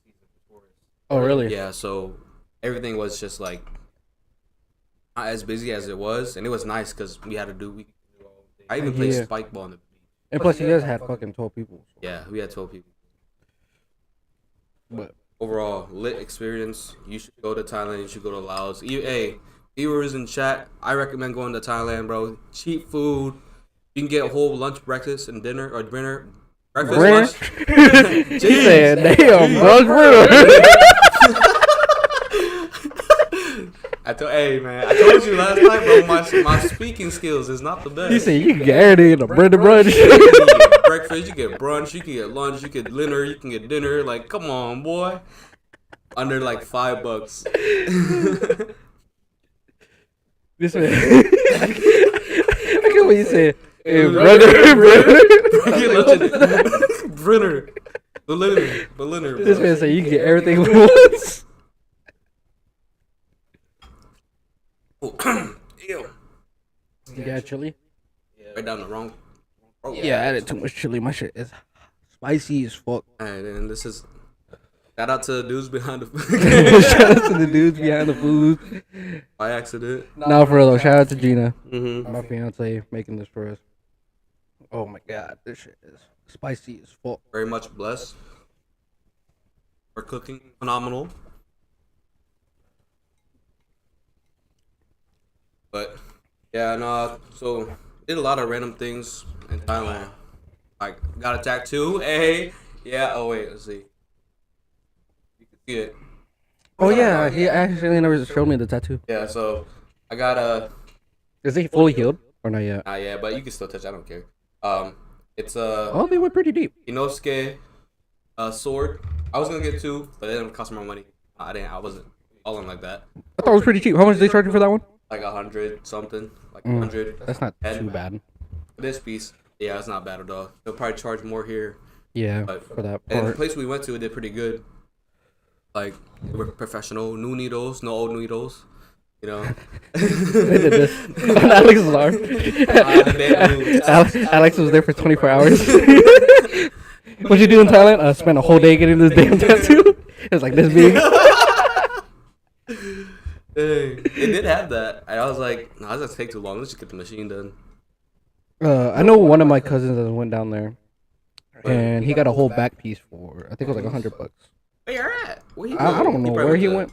Oh, really? Yeah, so everything was just like not as busy as it was, and it was nice because we had to do. I even played spike ball on the beach. And plus, you guys had fucking 12 people. Yeah, we had 12 people. But overall, lit experience. You should go to Thailand. You should go to Laos. Hey, viewers in chat, I recommend going to Thailand, bro. Cheap food. You can get a whole lunch, breakfast, and dinner, or dinner, breakfast, lunch. She said, damn, brunch. I told you last night, bro. My speaking skills is not the best. He said, you can get everything in a bread to brunch. You can get breakfast, you can get brunch, you can get lunch, you can get dinner, you can get dinner. Like, come on, boy. Under like $5. This man. I get what you said. Hey, brother. Brenner. Berliner. This man said you can get everything once. Ew. You got chili? Right down the wrong. Yeah, I added too much chili. My shit is spicy as fuck. Alright, and this is shout out to the dudes behind the Shout out to the dudes behind the food. by accident. Now for real though, shout out to Gina, Mm-hmm. my fiance, making this for us. Oh my god, this shit is spicy as fuck. Very much blessed. For cooking, phenomenal. But yeah, no. So did a lot of random things in Thailand. Like got a tattoo. Hey, yeah. Oh wait, let's see. You can see it. Oh yeah, he actually never showed me the tattoo. Yeah. So I got a. Is he fully healed or not yet? Yeah, but you can still touch. I don't care. It's Oh, they went pretty deep. Inosuke sword. I was gonna get two, but it didn't cost more money. I wasn't all in like that. I thought it was pretty cheap. How much did they charge you for that one? Like 100 something. Like 100. That's not And too bad. this piece, yeah, it's not bad at all. They'll probably charge more here. Yeah, But for that and the part. place we went to, it did pretty good. Like they were professional, new needles, no old needles. You know. They did this on Alex's arm. Alex was there for 24 hours. What'd you do in Thailand? I spent a whole day getting this damn tattoo. It was like this big. It did have that. And I was like, no, that's gonna take too long. Let's just get the machine done. I know one of my cousins that went down there, and he got a whole back piece for I think it was like $100. Where you're at? Where you I don't know where he went.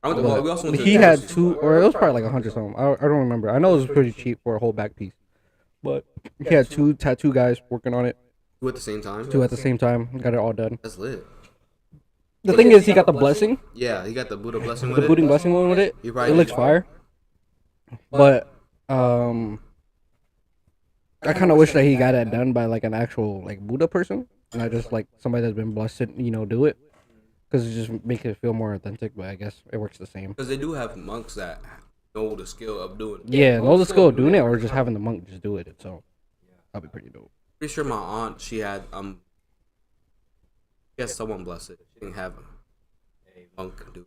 I went to, well, we also went to He the had tattoo two, store. or it was probably like 100 something. I don't remember. I know it was pretty cheap for a whole back piece, but he had two tattoo guys working on it, Two at the same time. two at the same time. Got it all done. That's lit. The thing is, he got the blessing, Yeah, he got the Buddha blessing with the it. booting blessing one with it. He It probably looks did. fire, but I kind of wish that he got that done by like an actual like Buddha person, not just like somebody that's been blessed to do it, because it just makes it feel more authentic. But I guess it works the same. Because they do have monks that know the skill of doing it. Yeah, know the skill of doing it, or just having the monk just do it itself. That'd be pretty dope. Pretty sure my aunt, she had someone bless it. She didn't have a monk do it.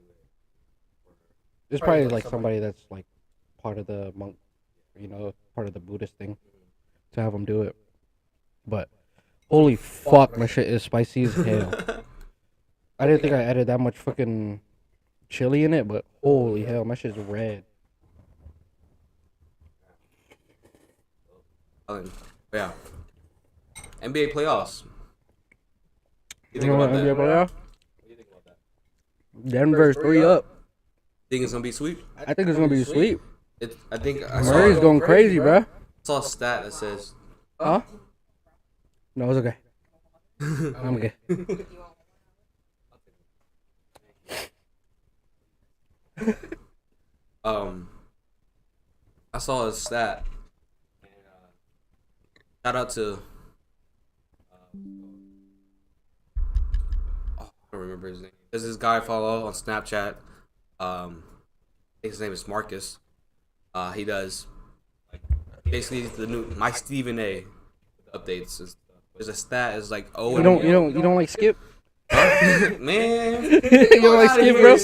It's probably like somebody that's like part of the monk, part of the Buddhist thing, to have them do it. But holy fuck, my shit is spicy as hell. I didn't think I added that much fucking chili in it, but holy hell, my shit's red. Yeah. NBA playoffs. You You think know about what, that? NBA playoff? What do you think about that? Denver's 3 up. Think it's gonna be sweet? I think it's gonna be sweet. I think Murray's going crazy, bruh. saw a stat that says Huh? No, it's okay. I'm okay. I saw a stat. Shout out to I don't remember his name. There's this guy I follow on Snapchat. I think his name is Marcus. He does like basically the new my Stephen A. updates. There's a stat is like You don't like Skip? man. You don't like Skip, bro?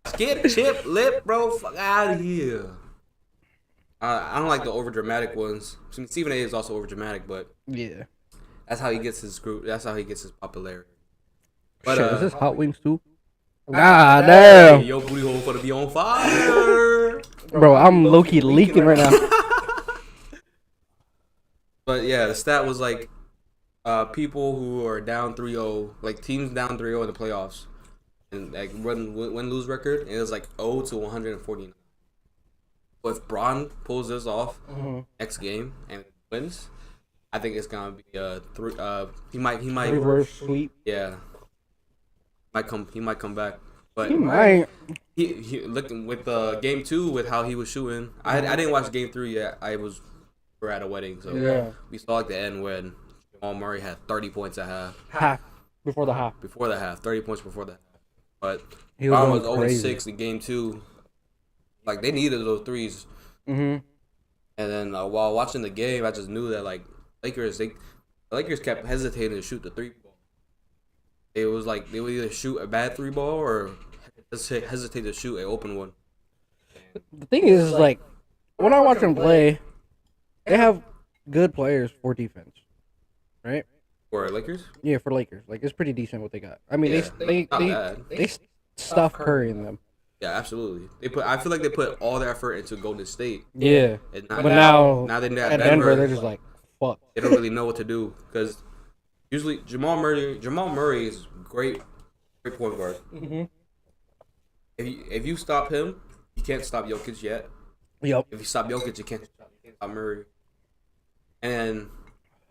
Skip, chip, lip, bro. Fuck out of here. I don't like the over dramatic ones. I mean, Stephen A. is also over dramatic, but Yeah. that's how he gets his group. That's how he gets his popularity. But Shit, is this Hot Wings too? God damn. Yo, booty hole gonna be on fire. Bro, I'm low-key leaking right now. But yeah, the stat was like people who are down 3-0, like teams down 3-0 in the playoffs, and like win lose record, and it was like 0 to 149. But if Braun pulls this off next game and wins, I think it's gonna be he might Reverse sweep. yeah he might come back. But He might. he looking with game 2 with how he was shooting. I didn't watch game 3 yet. We're at a wedding, so Yeah. we saw like the end when Jamal Murray had 30 points at half. Half. Before the half. Before the half, 30 points before the half. But He was Brown was going 0 crazy. 6 in game 2. Like they needed those threes. Mm-hmm. And then while watching the game, I just knew that like the Lakers kept hesitating to shoot the 3-ball. It was like they would either shoot a bad 3-ball or hesitate to shoot an open one. The thing is, like, when I watch them play, they have good players for defense, right? For Lakers? Yeah, for Lakers, like it's pretty decent what they got. I mean, Yeah, not bad. they stuff Curry in them. Yeah, absolutely. I feel like they put all their effort into Golden State. Yeah, And but now they're at at Denver, they're just like, fuck. They don't really know what to do because usually Jamal Murray is great point guard. Mm-hmm. If you stop him, you can't stop Jokic yet. Yep. If you stop Jokic, you can't stop Murray. And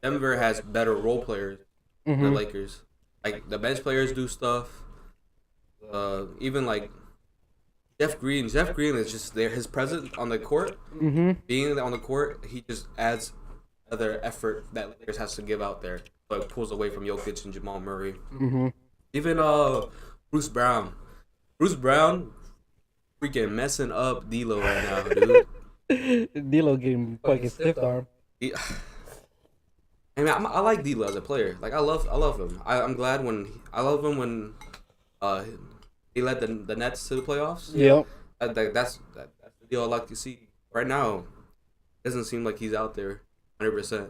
Denver has better role players than the Lakers. Like the bench players do stuff. Even like Jeff Green. Jeff Green is just there. His presence on the court, being on the court, he just adds other effort that Lakers has to give out there, but pulls away from Jokic and Jamal Murray. Even Bruce Brown. Bruce Brown, freaking messing up D'Lo right now, dude. D'Lo getting fucking stiff arm. I mean, I like D'Lo as a player. Like I love him. I'm glad I love him when he led the Nets to the playoffs. Yep. That's the deal I like to see. Right now, it doesn't seem like he's out there 100%.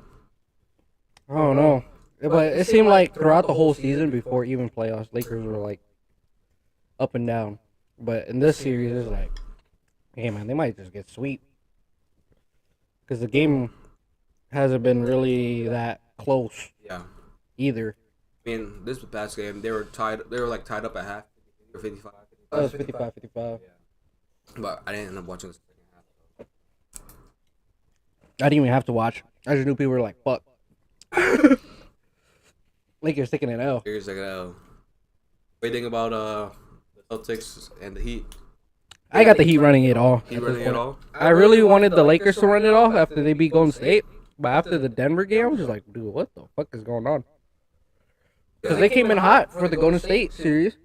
I don't know, but it seemed like throughout the whole season before even playoffs, Lakers were like up and down. But in this series, it's like, hey man, they might just get swept because the game hasn't been really that close. Yeah. Either. I mean, this past game, they were tied. They were like tied up at half, or 55. That was 55-55. Yeah. But I didn't end up watching the second half. I didn't even have to watch. I just knew people were like, fuck. Lakers taking an L. Here's like What do you think about the Celtics and the Heat? I got the Heat running it all. Heat running it all? I really wanted the Lakers to run it off after they beat Golden State. But after the Denver game, I was just like, dude, what the fuck is going on? Because they came in hot for the Golden State series.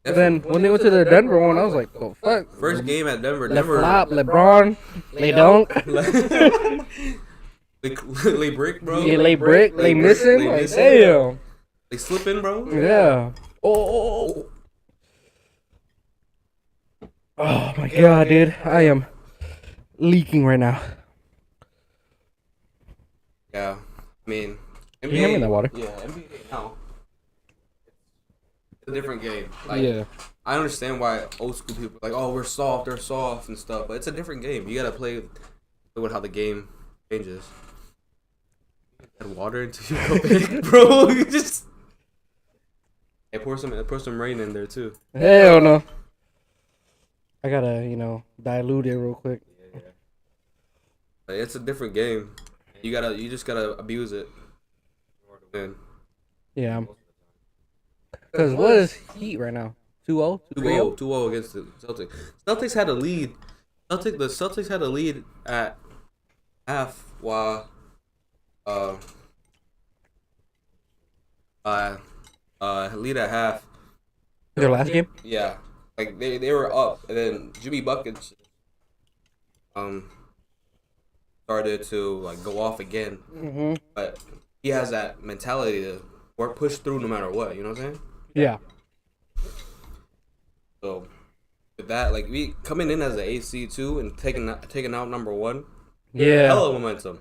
And then when they went to the Denver one, I was like, oh, fuck. First game at Denver. Le flop, LeBron, lay dunk. Lay brick, bro. Yeah, lay brick, lay missing. Like, damn. They slipping, bro. Yeah. Oh, my God, dude. I am leaking right now. Yeah. I mean, NBA. Can you hand me that water? Yeah, NBA now. It's a different game. Like, Yeah. I understand why old school people are like, oh, they're soft and stuff, but it's a different game. You gotta play with how the game changes. Add water into your cup, bro. You just pour some rain in there too. Hell no. I gotta, dilute it real quick. Yeah. Like, it's a different game. You just gotta abuse it. Yeah. Because what is Heat right now? 2-0? 2-0 against the Celtics. Celtics had a lead. The Celtics had a lead at half while lead at half. Their last game? Yeah. Like they were up and then Jimmy Buckets started to like go off again. Mm-hmm. But he has that mentality to push through no matter what, you know what I'm saying? Yeah. So with that, like we coming in as an AC too and taking out number one. Yeah. Hella momentum.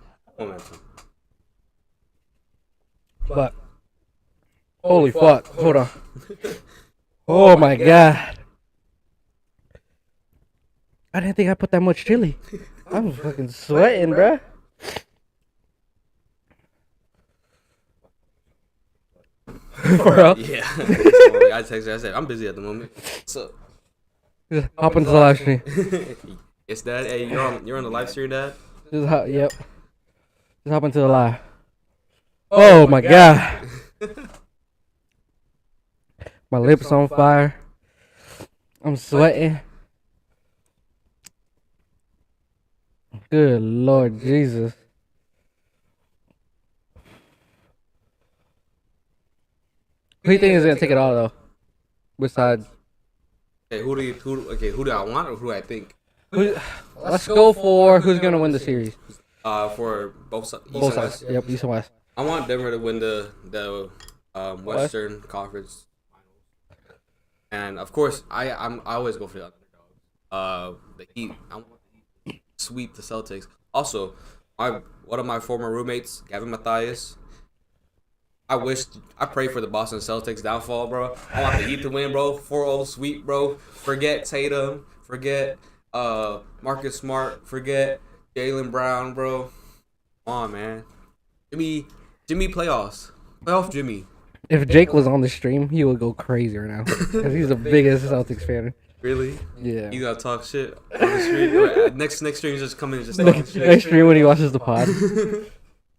But holy fuck. Hold on. Oh my God. I didn't think I put that much chili. I was fucking sweating, bruh. For real? Yeah. So, I texted her, I said, I'm busy at the moment. So Just hop into the live stream. it's Dad. Hey, you're on the live stream, Dad? Yep. Just hop into the live. Oh my God. My lips on fire. I'm sweating. Good Lord Jesus. Who do you think is gonna take it all though? Besides, Okay, who do I want or who do I think? let's go for who's gonna win the series. For both East Both and sides. West. Yep, East and West. I want Denver to win the Western Conference. And of course, I always go for the underdog. The Heat. I want the Heat to sweep the Celtics. Also, one of my former roommates, Gavin Mathias. I pray for the Boston Celtics downfall, bro. I want the Heat to win, bro. 4-0 sweep, bro. Forget Tatum. Forget Marcus Smart. Forget Jaylen Brown, bro. Come on, man. Jimmy playoffs. Playoff Jimmy. If Jake was on the stream, he would go crazy right now because he's the biggest Celtics fan. Really? Yeah. You gotta talk shit on the stream. Next stream, just come in and just talk shit. Next stream when he watches the pod.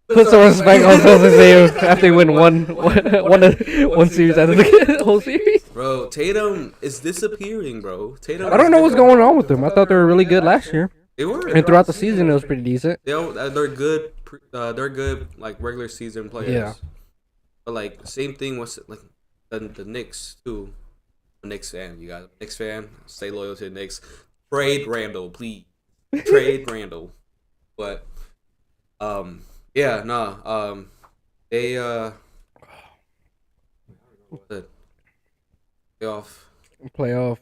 Put some respect on Celtics name after they win one series out of the whole series. Bro, Tatum is disappearing, bro. Tatum. I don't know what's going on with them. I thought they were really good last year, They were. and throughout the season it was pretty decent. They're good. They're good, like regular season players. Yeah. But like same thing with like the Knicks too. A Knicks fan, you guys. Knicks fan, stay loyal to the Knicks. Trade Randall, please. Trade Randall. But yeah, nah. They Playoff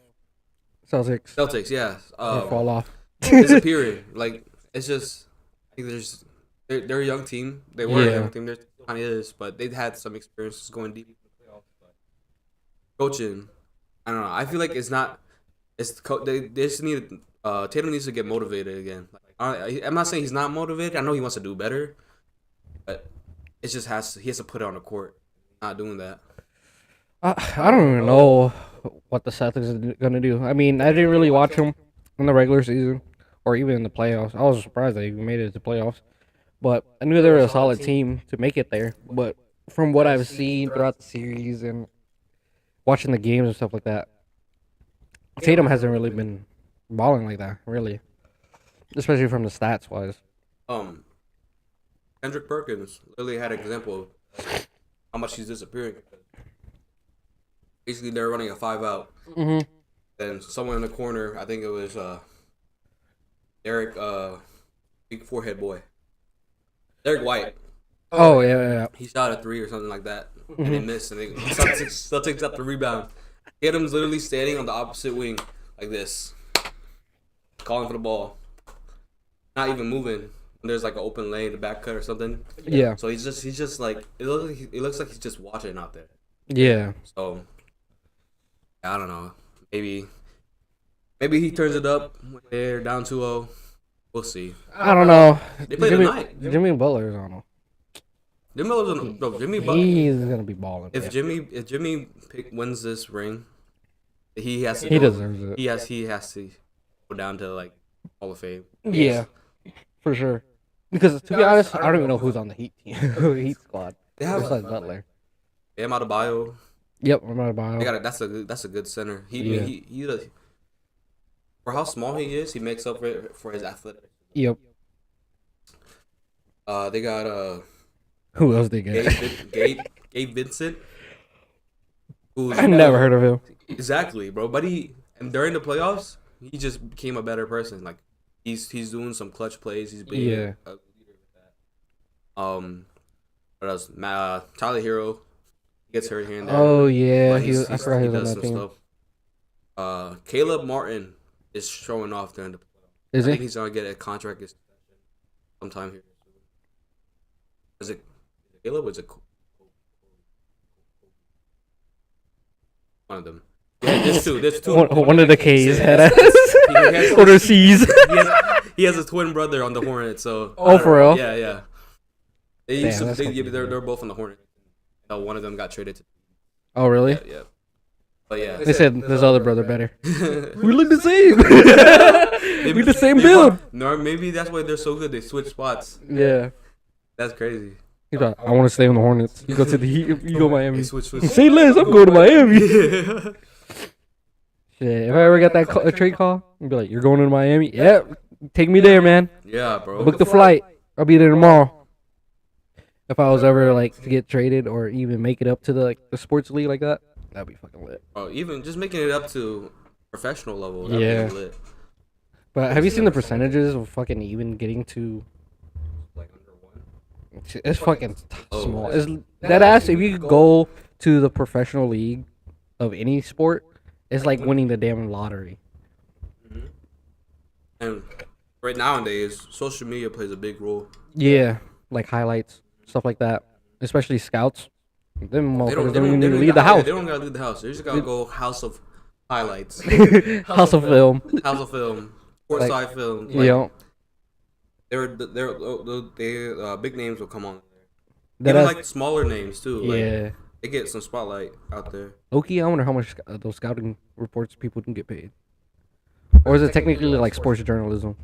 Celtics yeah. they fall off. Disappearing. Like it's just I think they're a young team. They were a young team. They're kind of is, but they've had some experiences going deep in the playoffs. But coaching, I don't know. I feel like it's not. They just need. Tatum needs to get motivated again. Like, I'm not saying he's not motivated. I know he wants to do better, but it just he has to put it on the court. Not doing that. I don't even know what the Celtics are gonna do. I mean, I didn't really watch them in the regular season or even in the playoffs. I was surprised they even made it to the playoffs, but I knew they were a solid team to make it there. But from what I've seen throughout the series and watching the games and stuff like that, Tatum hasn't really been balling like that, really, especially from the stats wise. Kendrick Perkins literally had an example of how much he's disappearing. Basically, they're running a 5-out. Mm-hmm. Then someone in the corner, I think it was Derek, big forehead boy, Derek White. Oh yeah. He shot a 3 or something like that, and they missed. And Celtics got the rebound. Tatum's literally standing on the opposite wing like this, calling for the ball, not even moving. There's like an open lane, the back cut or something. Yeah. So he's just like it looks like he's just watching out there. Yeah. So I don't know. Maybe he turns it up when they're down 2-0. We'll see. I don't know. They play tonight. Jimmy Butler's on him. Jimmy Butler. He's gonna be balling. If Jimmy wins this ring, he has to. He deserves it. He has to go down to like Hall of Fame. Yeah, for sure. Because to be honest, I don't even know who's on the Heat team. Heat squad. They have besides Butler. Bam Adebayo. Yep, I'm not about. They got that's a good center. He for how small he is, he makes up for his athletic. Yep. They got Who else they get? Gabe Vincent. I never heard of him. Exactly, bro. But during the playoffs, he just became a better person. Like he's doing some clutch plays. He's being a leader with that. What else? Tyler Hero gets hurt here and there. Oh yeah, I forgot he was on that team. Caleb Martin is showing off during the playoffs. Is I he? think he's gonna get a contract extension sometime here. Is it Caleb or is it one of them? Yeah, there's two. One of the K's Yeah. had us. Or the C's. He has a twin brother on the Hornets, so. Oh, for real? Yeah. Damn, They're both on the Hornets. One of them got traded to. Oh really? Yeah. But yeah. They said his other brother better. We look the same. We the same build. No, maybe that's why they're so good. They switch spots. Yeah. That's crazy. He's like, I want to stay on the Hornets. You go to the Heat. You go Miami. They switch. Say less. I'm going to Miami. Yeah. Shit, if I ever got that trade call, I'd be like, "You're going to Miami? Yeah, take me there, man. Yeah, bro. Book the flight. I'll be there tomorrow." If I was ever like to get traded or even make it up to the sports league like that, that'd be fucking lit. Oh, even just making it up to professional level. That'd be lit. But have you seen the percentages of fucking even getting to It's fucking Oh. small. It's that ass. If you could go to the professional league of any sport, it's like winning the damn lottery. And right nowadays, social media plays a big role. Yeah, like highlights, stuff like that. Especially scouts. Them motherfuckers don't even need to leave the gotta- house. They don't gotta leave the house. They just gotta go house of highlights, House of film. house of film, courtside film. Like, Yeah. They big names will come on. That Even has- like smaller names too. Like, Yeah. they get some spotlight out there. Okie, I wonder how much those scouting reports people can get paid. Or is it technically like sports journalism?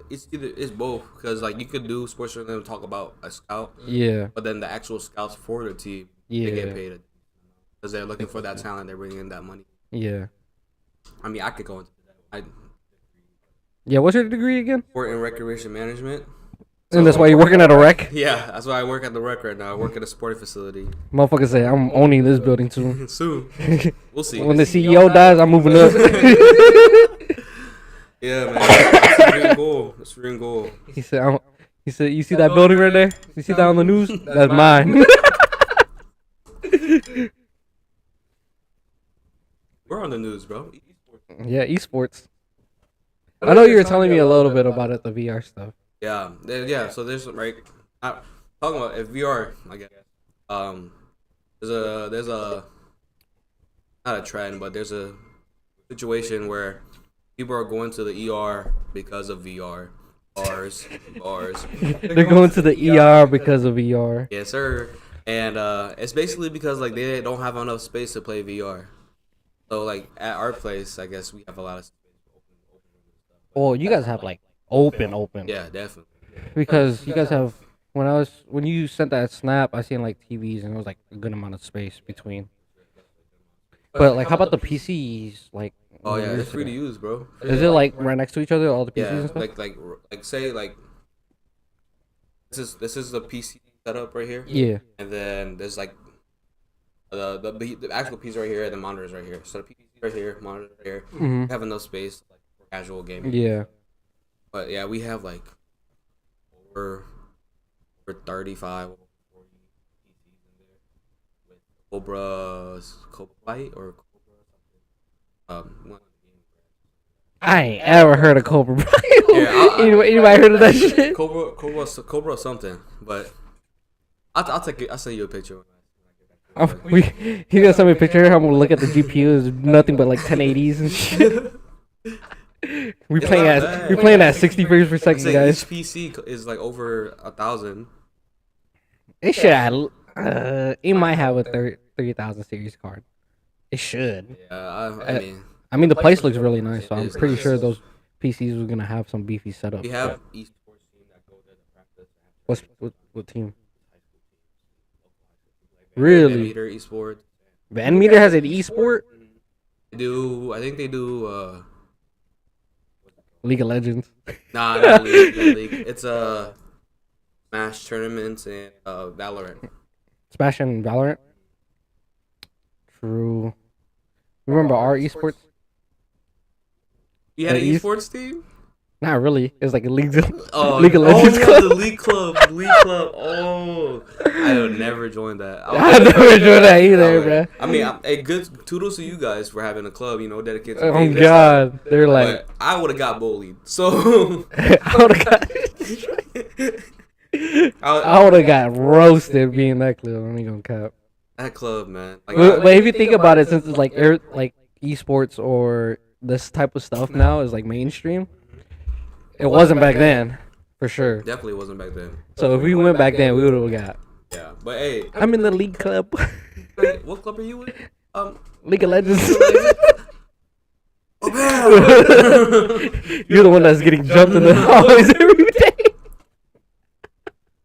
It's both because like you could do sports journalism and talk about a scout, Yeah. but then the actual scouts for the team they Yeah. get paid because they're looking for that talent. They're bringing in that money. Yeah. I mean, I could go into that. Yeah, what's your degree again? Sport and recreation management. And that's why you're working at a rec? Yeah, that's why I work at the rec right now. I work at a sporting facility. Motherfuckers say, I'm owning this building too. Soon, we'll see. When the CEO dies, I'm moving up. Yeah, man, that's a dream goal. That's a dream goal. He said, you see that building right there? You see that on the news? That's mine. We're on the news, bro. Yeah, esports. I know you were telling me a little bit about it, the VR stuff. Yeah. So there's talking about if VR, I guess. There's a not a trend, but there's a situation where people are going to the ER because of VR. Bars. They're going to the ER because of VR. Yes, sir. And it's basically because like they don't have enough space to play VR. So like at our place, I guess we have a lot of space. Well, you guys have like open. Yeah, definitely. Because you guys have when you sent that snap, I seen like TVs and it was like a good amount of space between. But like, how about the PCs? Like, Oh yeah, it's free to use, bro. is it like right next to each other, all the PCs Yeah, and stuff? like say like this is the PC setup right here. Yeah. And then there's like the actual PC right here and the monitors right here. So the PC right here, monitor right here. Mm-hmm. We have enough space like for casual gaming. Yeah. But yeah, we have like over 35 or 40 PCs in there with Cobra Light or Cobra something. I ain't ever heard of Cobra. Yeah, anybody heard of that shit? Cobra something. But I'll take it. I'll send you a picture. He's gonna send me a picture. I'm gonna look at the GPU. It's nothing but like 1080s and shit. We're playing at 60 frames per second, guys. Each PC is like over 1,000. It should have. It might have a 30,000 series card. It should. Yeah, I mean, the place looks really nice, so I'm is pretty nice. sure those PCs were gonna have some beefy setup. we have esports team that go there to practice. What team? Really? Meter esports. Van Meter has an esport. I think they do. League of Legends. Nah, not league. It's Smash tournaments and Valorant. Smash and Valorant. True. Remember our esports? You had an The esports team? Not really. It was like a League of Oh, Legends yeah, club. the League Club. Oh, I would never join that. I never joined that either, bro. I mean, hey, good toodles to you guys for having a club, dedicated to Oh gaming. God, they're like. But I would have got bullied. So I would have got. I would have got roasted being that club. I'm not gonna cap. that club, man. Like, But if you think about it, since it's like esports or this type of stuff now is like mainstream, it wasn't back then, for sure. definitely wasn't back then. So if we went back then, we would have got. Yeah, but hey, I'm in the league club. what club are you in? League of Legends. Oh, man. You're the one that's getting jumped in the hallways every day.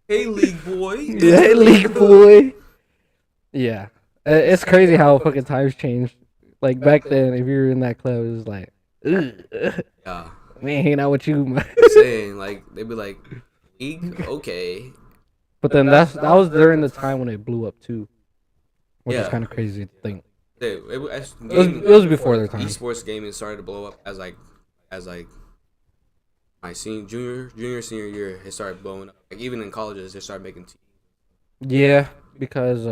Hey, League boy. Yeah, league boy. Yeah, it's crazy how fucking times changed. Like back then, if you were in that club, it was like, ugh, Yeah, we ain't hanging out with you, man. I'm saying like they'd be like, League, okay. But then that was during the time when it blew up too, which is Yeah. kind of crazy to think. It It was before their time. Esports gaming started to blow up as my junior, senior year, it started blowing up. Like even in colleges, they started making. Yeah, because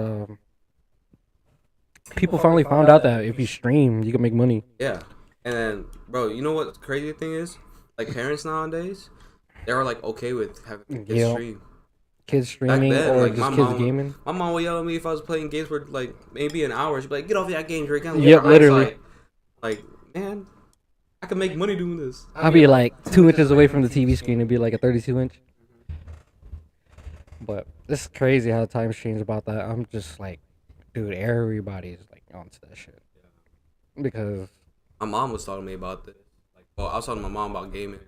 people finally found out that if you stream, you can make money. Yeah, and then, bro, you know what the crazy thing is? Like parents nowadays, they are like okay with having kids stream. Kids streaming or just kids gaming. My mom would yell at me if I was playing games for like maybe an hour. She'd be like, "Get off that game, Drake." Yep, literally. Like, man, I can make money doing this. I'll be like 2 inches away from the TV screen and be like a 32-inch. But it's crazy how times change about that. I'm just like, dude, everybody's like onto that shit. Because my mom was talking to me about this. Like, well, I was talking to my mom about gaming.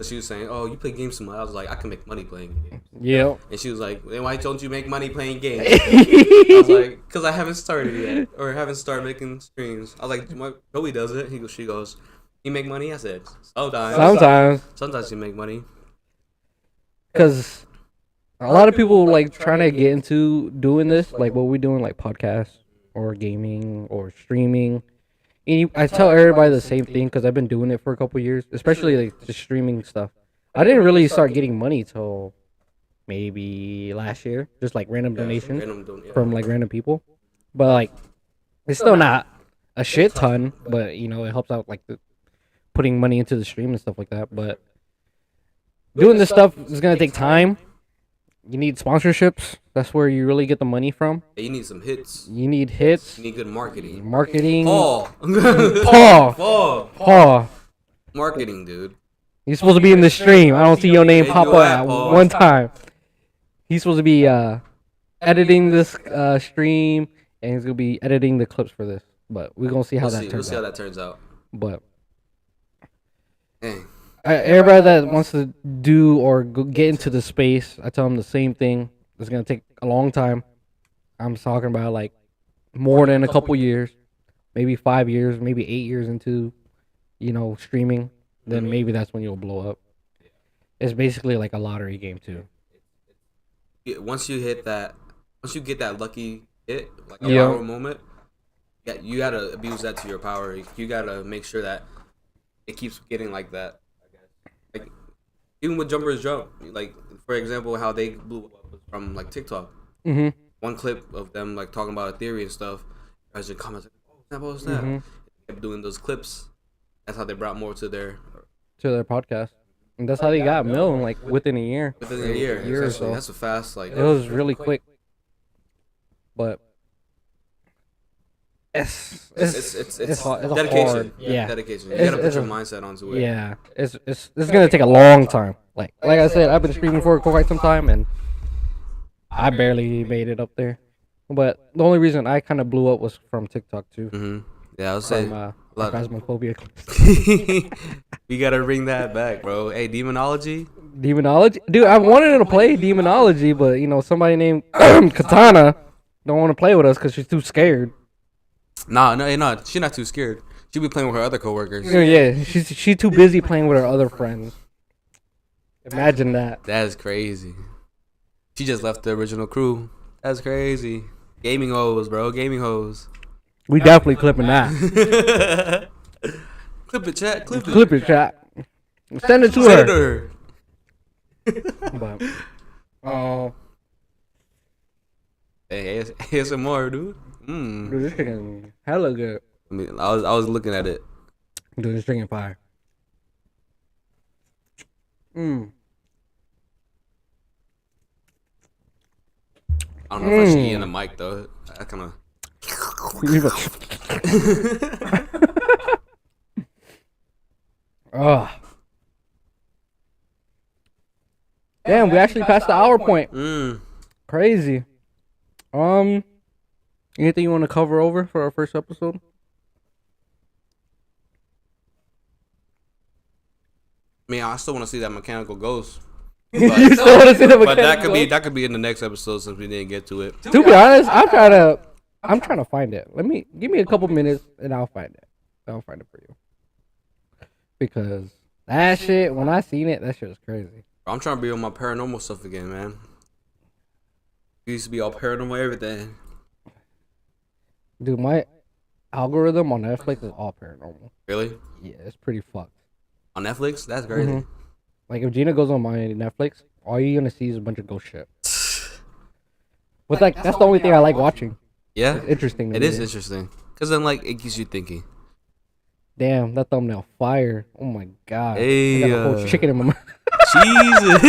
She was saying, "Oh, you play games so much." I was like, "I can make money playing games." Yeah. And she was like, "Then why don't you make money playing games?" I was like, "Cause I haven't started yet, or haven't started making streams." I was like, "Joey does it." She goes, "You make money?" I said, "Sometimes." Sometimes you make money. Cause a lot of people like trying to get into doing this, like what we're doing, like podcasts or gaming or streaming. And I tell everybody the same thing because I've been doing it for a couple years, especially like the streaming stuff. I didn't really start getting money till maybe last year, just like random donations from like random people. But like, it's still not a shit ton, but you know, it helps out like putting money into the stream and stuff like that. But doing this stuff is gonna take time. You need sponsorships. That's where you really get the money from. You need some hits. You need hits. You need good marketing. Paul. Marketing, dude. He's supposed to be in the stream. I don't see your name pop up at one time. He's supposed to be editing this stream, and he's gonna be editing the clips for this. But we're gonna see how that turns out. We'll see how that turns out. But dang. Everybody that wants to do or get into the space, I tell them the same thing. It's gonna take a long time. I'm talking about like more than a couple years, maybe 5 years, maybe 8 years into, streaming. Then maybe that's when you'll blow up. It's basically like a lottery game too. Once you get that lucky hit, like a viral moment, you gotta abuse that to your power. You gotta make sure that it keeps getting like that. Like even with Jumpers Jump, like for example, how they blew up from like TikTok. Mm-hmm. One clip of them like talking about a theory and stuff. Guys in comments like, "Oh snap!" Mm-hmm. Kept doing those clips. That's how they brought more to their podcast, and that's how they got million like within a year. Within a year or so. That's a fast like. It was really quick, but it's dedication. Yeah, dedication. You gotta put your mindset onto it. Yeah, it's gonna take a long time. Like I said, I've been streaming for quite some time, and I barely made it up there. But the only reason I kind of blew up was from TikTok too. Mm-hmm. Yeah, I was saying. Phasmophobia. We gotta bring that back, bro. Hey, Demonology, dude. I wanted to play Demonology, but somebody named Katana don't want to play with us because she's too scared. No, she's not too scared. She be playing with her other coworkers. Yeah, she's too busy playing with her other friends. Imagine that. That is crazy. She just left the original crew. That's crazy. Gaming hoes, bro. Gaming hoes. We definitely clipping that. Clip it, chat. Clip it, chat. Send it to her. But, hey, here's some more, dude. Dude, this chicken hella good. I was looking at it. Dude, this chicken fire. I don't know if I should eat in the mic though. I kind of. Damn, we actually passed the hour point. Crazy. Anything you want to cover over for our first episode? I mean, I still want to see that mechanical ghost. You still want to see the mechanical But that could be in the next episode since we didn't get to it. To be honest, I'm trying to find it. Give me a couple minutes and I'll find it. I'll find it for you. Because that shit, when I seen it, that shit was crazy. I'm trying to be on my paranormal stuff again, man. We used to be all paranormal everything. Dude, my algorithm on Netflix is all paranormal. Really? Yeah, it's pretty fucked. On Netflix? That's crazy. Like if Gina goes on my Netflix, all you're gonna see is a bunch of ghost shit. But like that's the only thing I like watching. Yeah, It's interesting. To it me. is interesting because then like it keeps you thinking. Damn, that thumbnail fire! Oh my god, Hey, I got a whole chicken in my mouth. Jesus.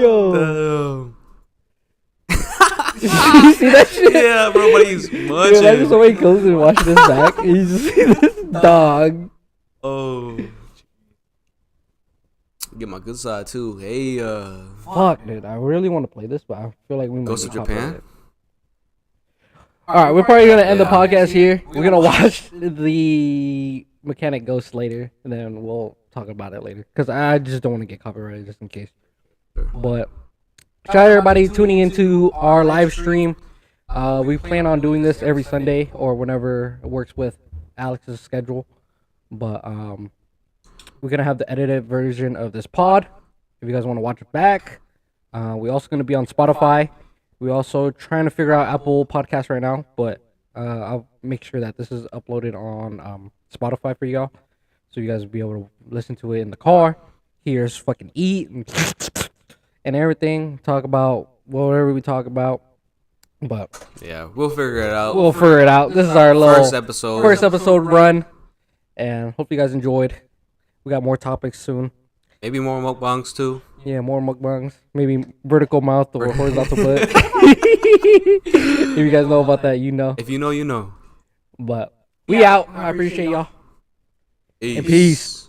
Yo, you see that shit? Yeah, bro, but he's Dude, munching. imagine somebody goes and watches this back, and you just see this dog. Oh. Get my good side too. Hey, Fuck, dude, I really want to play this, but I feel like we might Ghost get of Japan? copyrighted. All right, we're probably gonna end the podcast here. We're gonna watch the Mechanic Ghost later, and then we'll talk about it later. Cause I just don't want to get copyrighted just in case. But shout out everybody tuning into our live stream. We plan on doing this every Sunday or whenever it works with Alex's schedule. But we're gonna have the edited version of this pod if you guys want to watch it back. We also gonna be on Spotify. We also trying to figure out Apple Podcasts right now, but I'll make sure that this is uploaded on Spotify for y'all, so you guys will be able to listen to it in the car, hear us fucking eat and everything, talk about whatever we talk about. But yeah, we'll figure it out. we'll figure it out. This is our little First episode run, and hope you guys enjoyed. We got more topics soon. Maybe more mukbangs too. Yeah, more mukbangs. Maybe vertical mouth or horizontal butt. If you guys know about that, you know. If you know, you know. But we out. I appreciate y'all. And peace.